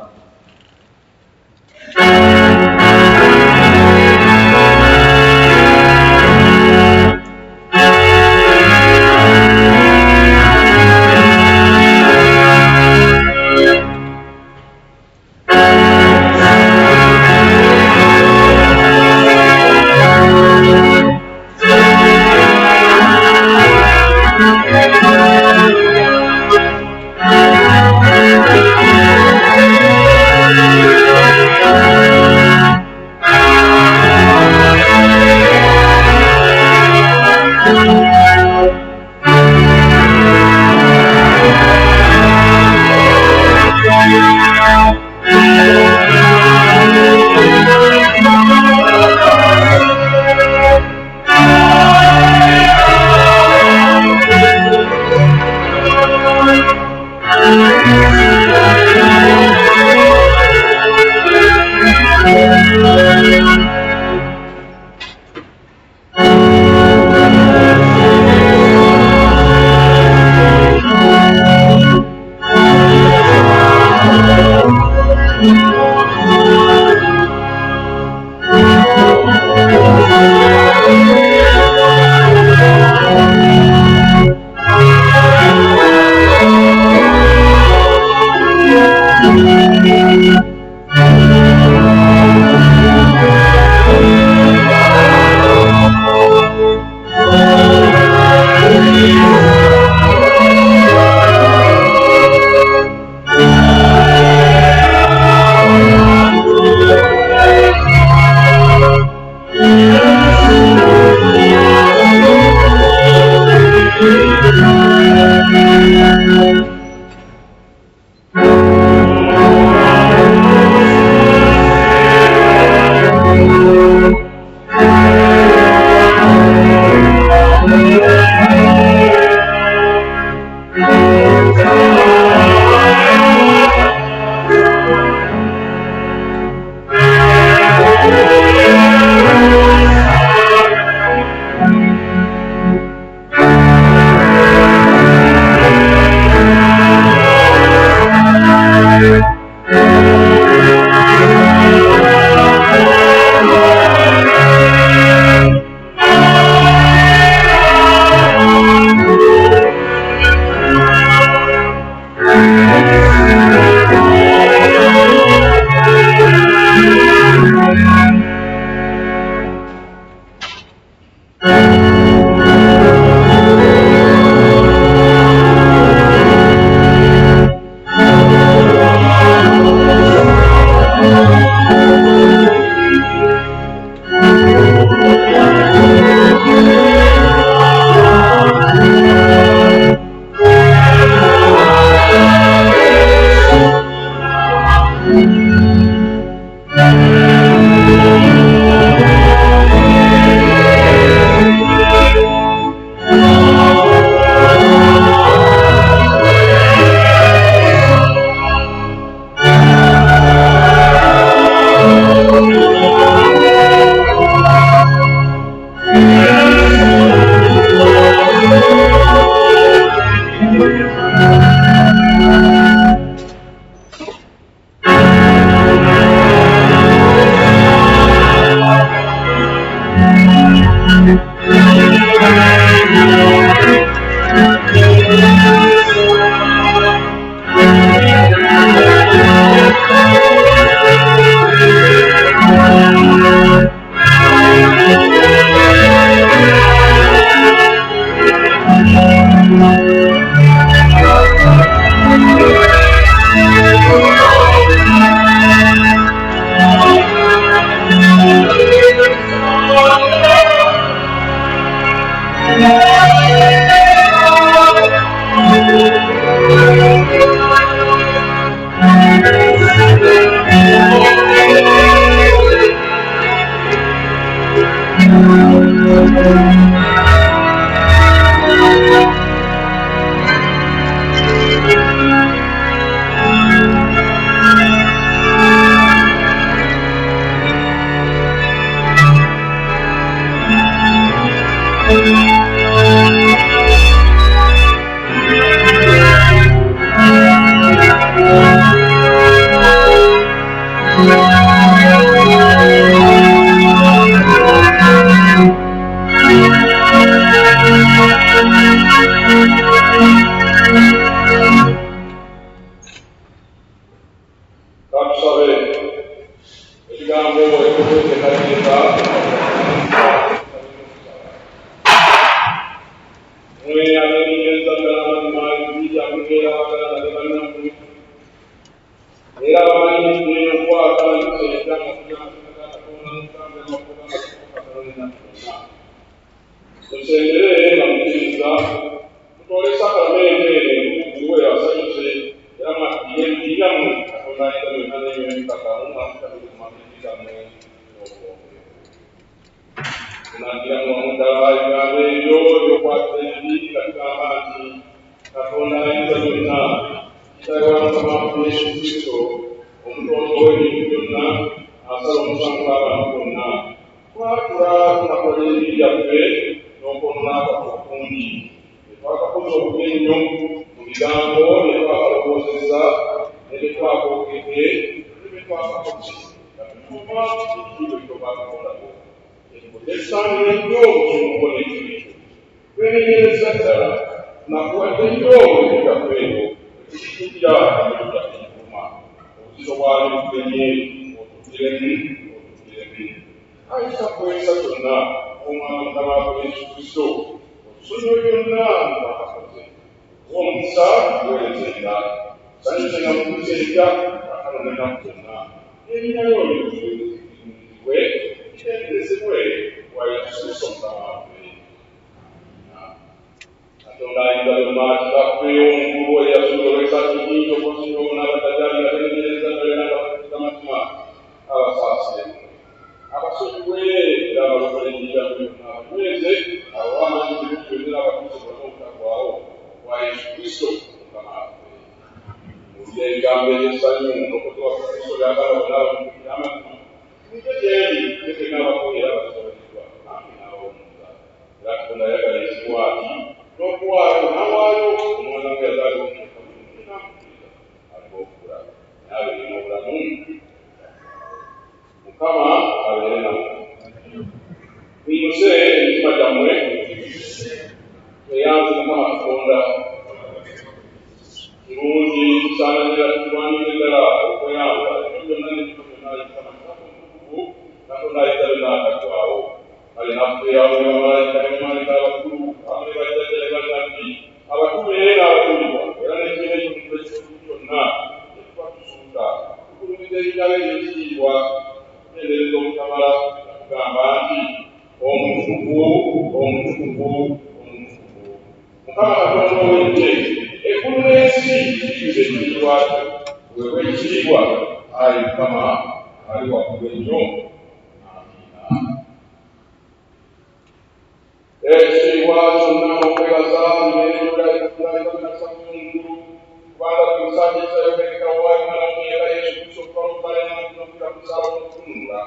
alinafe abamalayika n'emalayika abakulu abali bajjajja ne bannabbi abatume n'abatulibwa era n'ekibiina eky'omuntu ekikulu kyonna ekituba tusuuta tukulumiza ebitabo ebyekitiibwa tugendereza obutamala tugamba nti omutukuvu Mukama Katonda ow'eggye eggulu n'ensi biyinza ekitiibwa kyo wewe ekitiibwa ayi Mukama ali waggulu ennyo. Ekitiibwa kyonna okwebaza bineeyolayikasamunkulu kubanga tumusanyisa yogereka waali mwana w'omuyera Yesu Kristo okubalukaleemu okukira ku ssaawa n'okutunula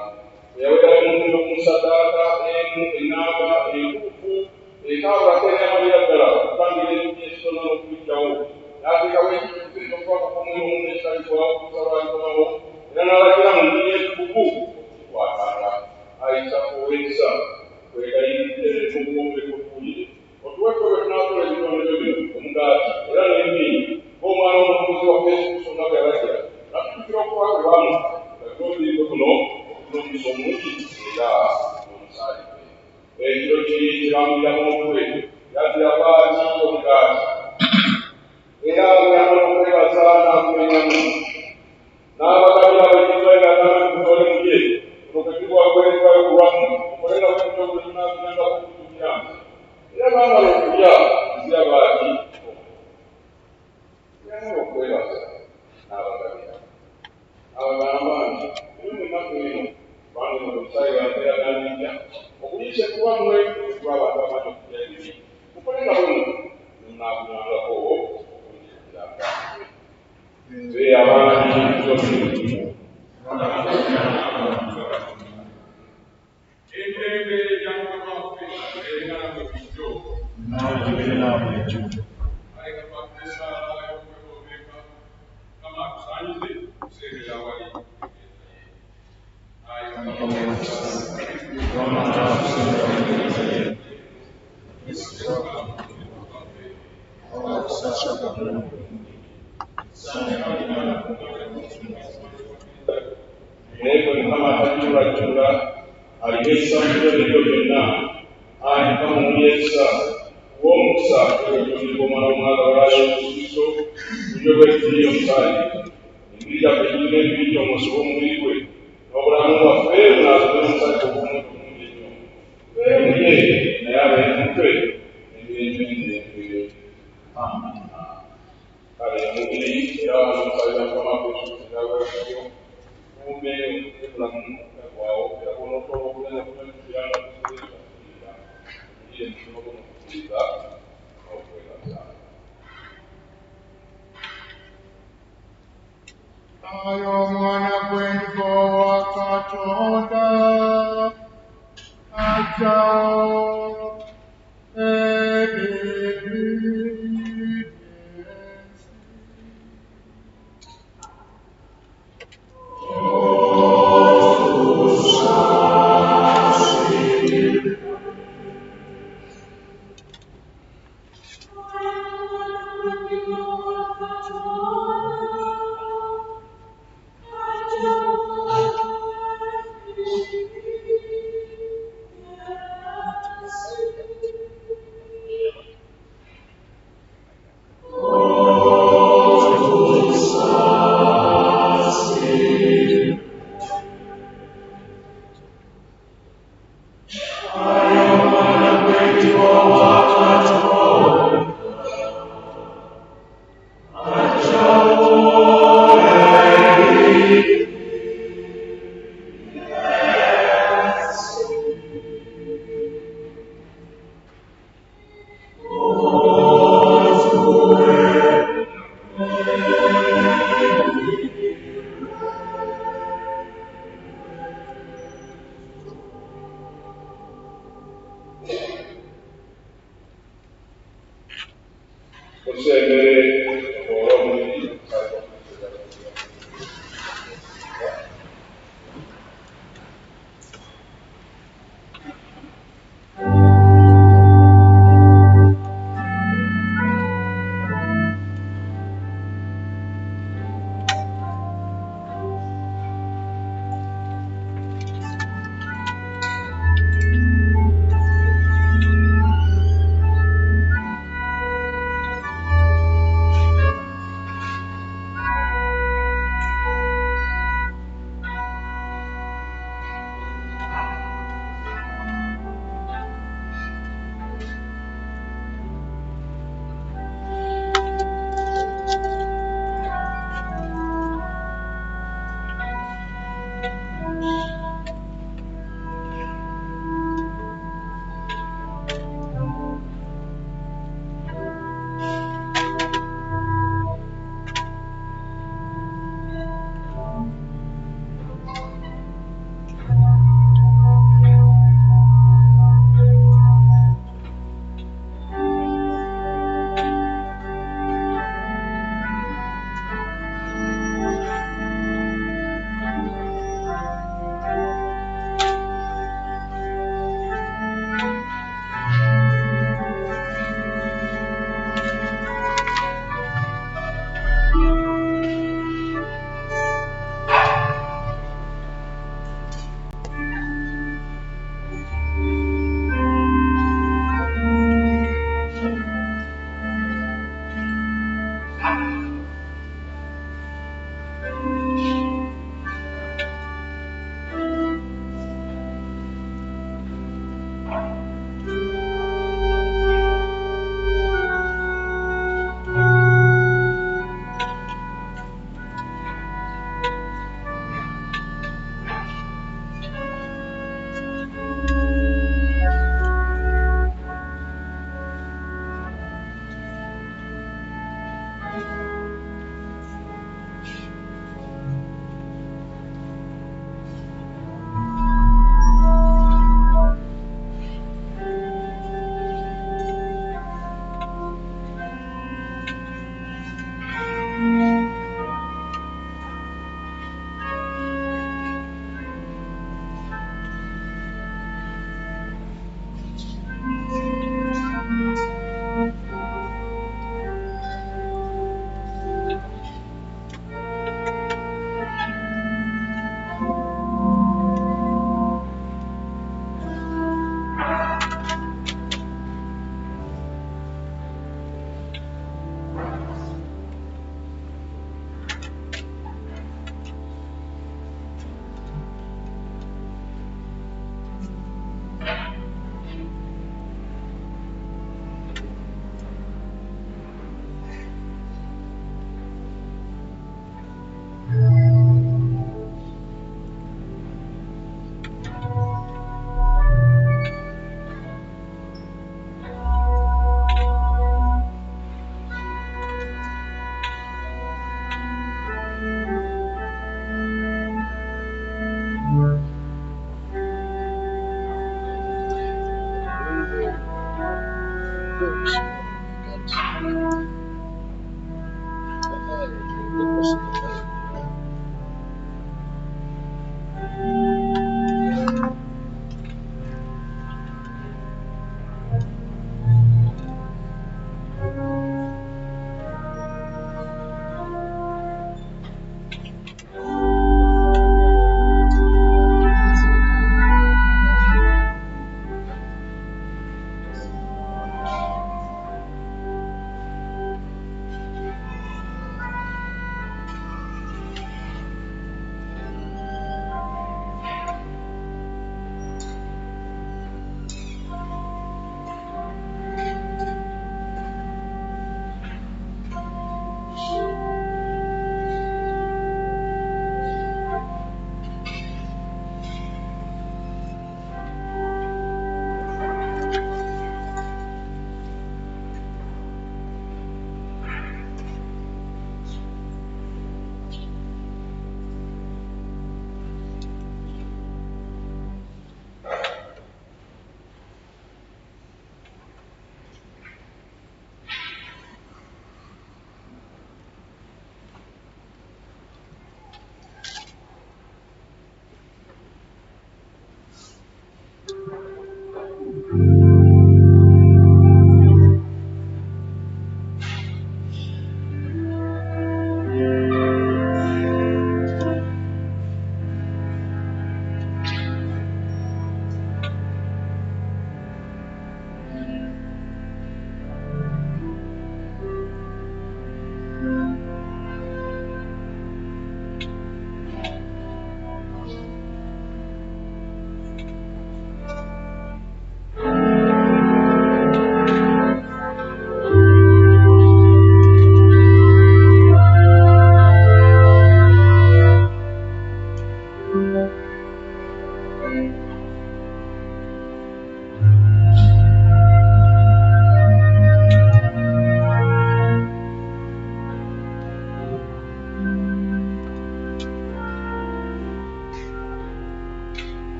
eyawera omuntu okumusadaaka emu ennaaba enkuufu ekaabulako n'amalira ddala okutangira ebintu ekitono n'okubijjawo n'ateekawo ekituufu eky'okuba kukomwewo n'ekitaliswawo okusalwalikomawo era n'alagira mu ngeri entukuvu kikwatanga ayisa ow'ekisa kwegayirire n'obuwombeko tuwulire otuwekko bwe tunaakola ebitondero bino omugaati era n'emmiini ng'omwana w'omukozi wa Yesu Kristo nga bwe yalagira natutukira okuba kwe bamuha nga tulondiridde buno okulongisa omungi era n'omusaali gwe ekiro kiri kirambuliramu omutwe yagira bw'ati omugaati era bwe yamala okwebaza n'akumenyamu n'abagabira abayigirizwa ng'agamba tukole mu ye kuno kwe tugwagwerekwayo ku lwammwe mukolenga bwe mutyo bwe tunaagirangako okutukiranze era bamala okulya nzira baati yamala okwebaza n'abagabira abagamba nti eyo munaku eno kubanga eno omusaayi yanteeraganijja okuliisa ekubammwe ekwabantu abamanyi okulya ebibi mukolenga bwe mutyo ne munaagirangako okutukiranze abaana emirembe gya Mukama waffe erina bulijjo aleka twakesa ayokwekobeeka Mukama atusaanyize okuseerera wali naye bwe Mukama atakyulacula alina ekisambuzo ebyo byonna ayi Mukama omuyesa w'omukisa ekyotulika omwana w'omwana wa Yesu Kristo bulyo bw'ekiriyo omusaayi engiri gyaffe girina ebiri gy'omusobo omubiri gwe n'obulamu bwaffe bunaasobola omusaayi gw'okumuntu omungi ennyo tubeere mu ye naye abeere mutwe emirembe n'emirembe. Amina. Kale omubiri era n'omusaayi Mukama gwesuubiza bwekityo kumbeera obulamu bwawo era bw'onootola okugenda kumenyekiranga kuseera ngire musobola okukiriza n'okwebaza. Ayo omwana gw'endiga owa Katonda ajjawo ebibi by'ensi.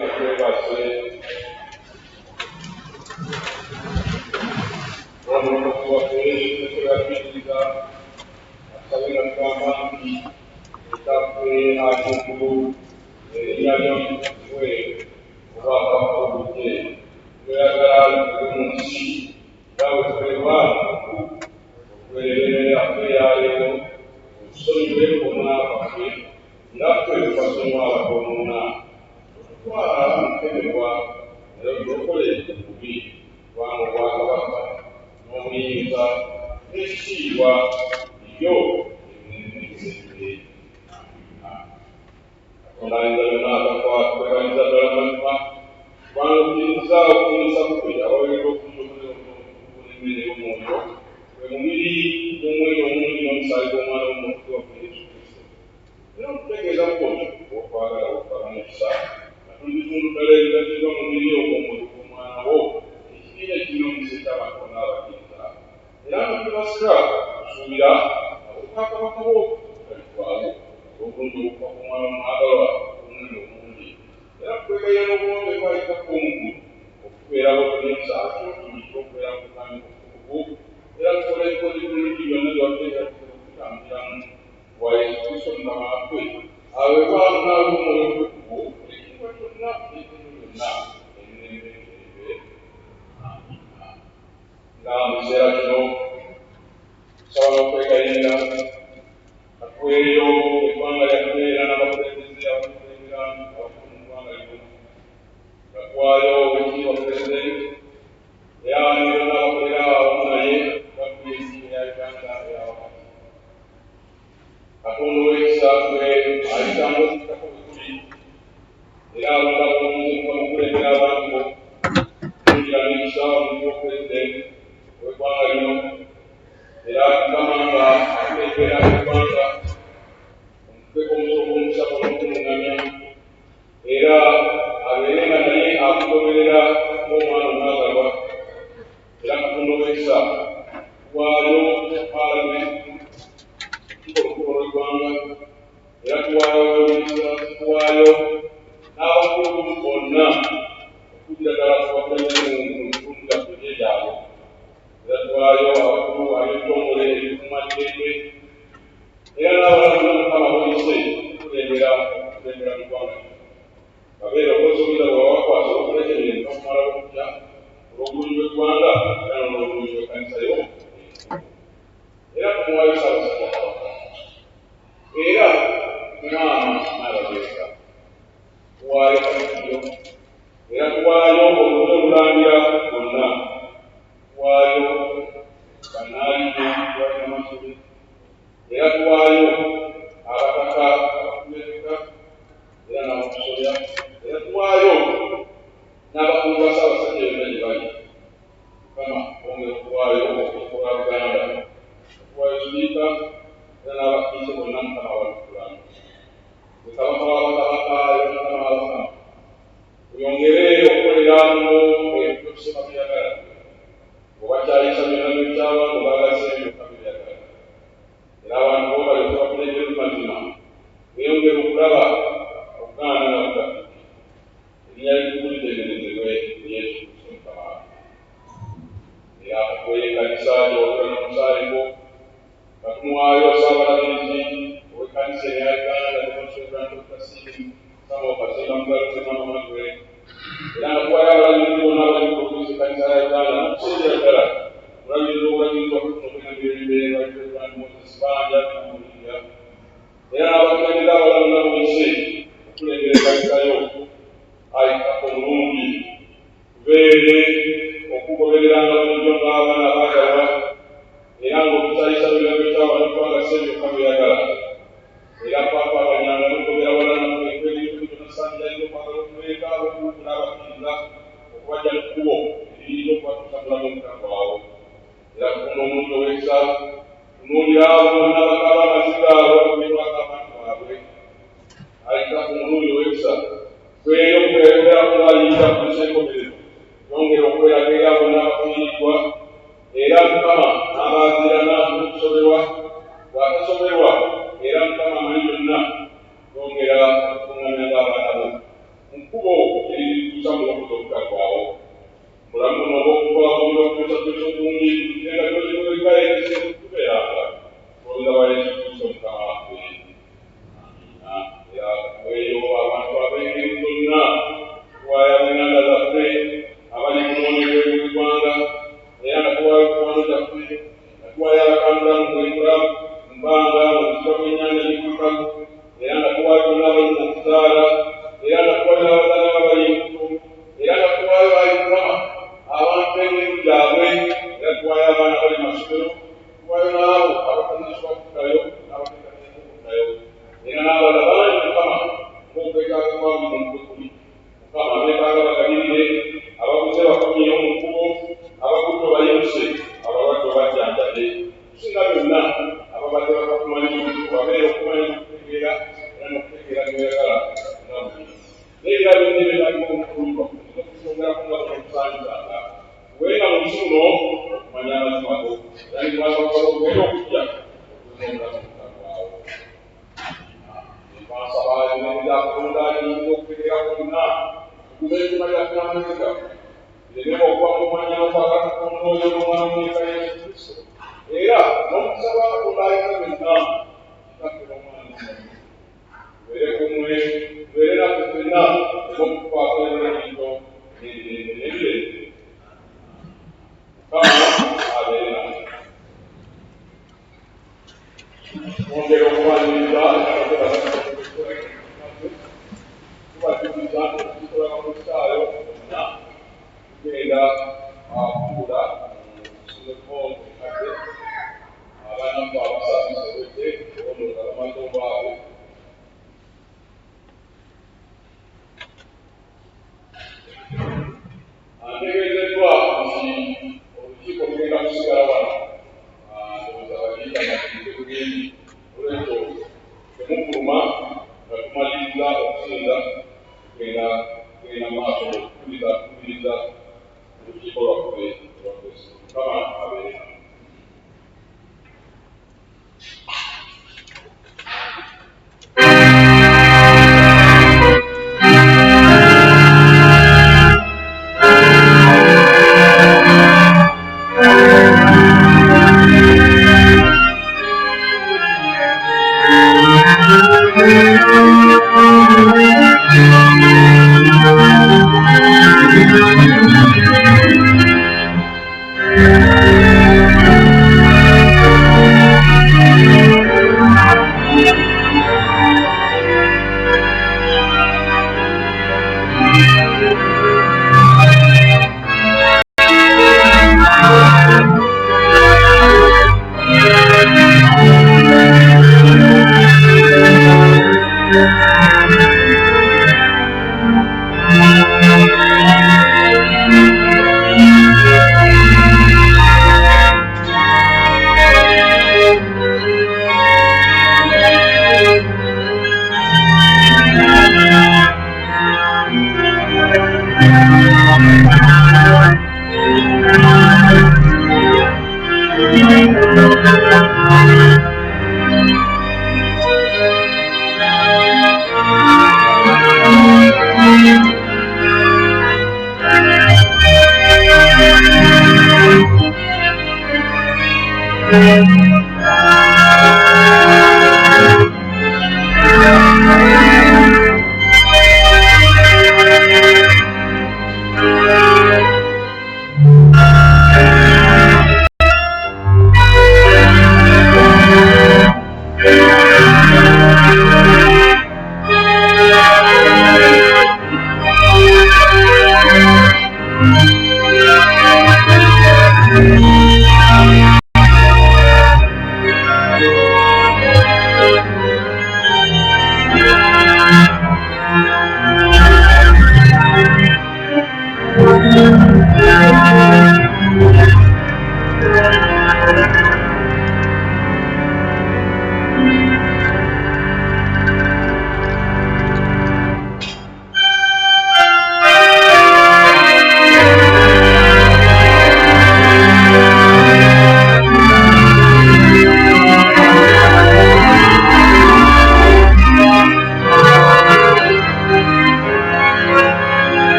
katwebase omulokozi waffe tebatwikiriza asabe nga tugamba nti etaffe atunkulu erinnya ly'omuwe obwakabaka obujje tweyagala tuli mu nsi nga bwe tuleba okubeerera kweyaleero okusonyiwe kwonna kwaffe nga ffe tubasonyiwa abatonoona otutwala mukemebwa naye tulokole bubi kubanga obwakabaka n'obuyinza n'ekitiibwa byo ebinenekezedde katonda ayinza byonna twebaliza ddala mazima kubanga okuyinza okunyisa kukwe abawerera okunyokole obulemmere omwoyo gwe mubiri gw'omwoyo omungi n'omusaayi gw'omwana w'omuntu waffe yesu kristo era okutegeeza kukotyo okwagala okukaba n'ekisa nga tulitundu ddala ebitatirwa mubiri ogw'omwoyo gw'omwana wo ekibiina ekirina omukisa eky'abatonda abakkiriza era nga tubasira kusuubira obwakabaka bwo kalitwalo obulungi obuva ku mwana omwagalwa omulimi omungi era tukwegaya n'obulungi kwayitako omugulu okubeerabo tunekisa kyotuyita okubeera mu bwami obutukuvu era tukola ebikozi bulungi byonna byawatteekera okutambiramu wa yesu kristo mukama waffe awebwa naawe omwoyo omutukuvu ekiringa kyonna n'ebintu byonna emirembe emirembe amina nga mu kiseera kino tusaba n'okwegayirira atuweeyo eggwanga lyaffe era n'abakulembeze abakulembera abakulu mu ggwanga lino gatwayo obwekiibwa pulezidenti eyabanira n'abakolera awamu naye gavumenti eya uganda eyawakati katonda ow'ekisa gwe ayitanga okutako bwekuli era alonda bulungi okukulembera abantu bo kungira n'ekisa omuntu w'opulezidenti ow'eggwanga lino era tukamanga akulembera eggwanga omusabo n'okulungamya era abeerenga naye akugoberera ng'omwana omwagalwa era katonda ow'ekisa tuwaayo paalamenti olukiiko olukulu lw'eggwanga era tuwaayo minisita tuwaayo n'abakulu bonna okugira ddala kubakulembere mu bitundu byaffe ebyebyalo era tuwaayo abakulu ab'ebitongole ebikuumaddembe era n'abalala mukama buyise okulembera mu ggwanga babeera okwesobera bwawakwasa okulekerera okumala okutya olw'obulungi bw'eggwanga era n'olw'obulungi bw'ekkanisa yo era tumuwaayo ssaabasajja kabaka era maama n'ababeesa tuwaayo katikkiro era tuwaayo olulwe olulangira bonna tuwaayo bannaalije tuwaayo n'amasole era tuwaayo abataka abakulembeka era n'abakusolya era tuwaayo n'abakulu ba ssaabasajja yonna gye bali mukama ongera okuwaayo okukola buganda tuwaayo sipiika era n'abakiise bonna mukama abalukulamu bwe kabaka w'abakabaka era mukama w'abakama oyongere okukoleramu ebyokusema byeyagala obakyayisa byonna byekyawa ngaobagase byokka byeyagala era abantu bo balyoke bakulembere mu mazima beeyongere okulaba okugaana nga bugafiki erinnya likulu liteeberezebwe yesu kristo mukama era akatuweyo ekkanisa gyewatula n'omusaayi gwo katumuwaayo saabalabirizi ow'ekkanisa eya uganda demonstratrantoktasiini sama okasemba mugaluse mamamatwe era nga tuwayo abalabirizi bonna abali mu kutuusa ekkanisa ya uganda n'okuseerera ddala mulabiriza obulabirizi wakutunokunamirembe baitrebrand moses banja tumuwulirira era n'abakulembera abalala nabuyise okulembera ekkanisa yo ayitako omulungi tubeere okugobereranga bulijjo ng'abaana abaagalwa era ng'okukyayisa bigambo eky'abantu twagase byokka byeyagala era twakwaganyanga n'okugobera abalala ekwebintu byonasanirayo okwagala okubeeka okuwugula abakkiriza okubajja mu kkubo eriyinza okubatuusa mulamu omutagwawo era kufuna omuntu ow'ekisa tunuulira abo bonna abakaba amaziga olw'okubirwako abantu baabwe ayitako omulungi ow'ekisa tweyo okweyongera kulayinza ku nsenkomerezo yongera okweraga eri abo n'abafiiriddwa era mukama n'abaazirana n'okusoberwa bw'atasoberwa era mukama amanyi byonna yongera okuŋŋamya ng'abaana bo mu kkubo n'intebe ariko kuba kushobora kuba kusangira wenda mu kibuno kumanya amazimako yani twasaba wenda okujja okusobola okutakwao basaba n'ebya kundani okutegeera kwonna okubeera byakunamuzika bireme okuba kumanya okwagala Katonda oyo n'omwana w'omweka Yesu Kristo era n'okusaba Katonda ayinza byonna kitakkira omwana were kumwe were naffe ffenna okukwata ebiragiro n'emirembe abeere naffe twongera okubaliriza tubatuliza okukola mu kisaayo bonna tugenda kutuula musuleko mukadde abaana ffe abasatu sobedde olwoga bamatombo abo ategeezeddwa nti olukiiko lugenda kusigala wano ndowooza bakiika nakiike bugendi olwekyo temufuluma nga tumaliriza okusinza tugenda maaso okukubiriza olukiiko lwaffe lwa Kristo Mukama abeere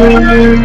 Thank you.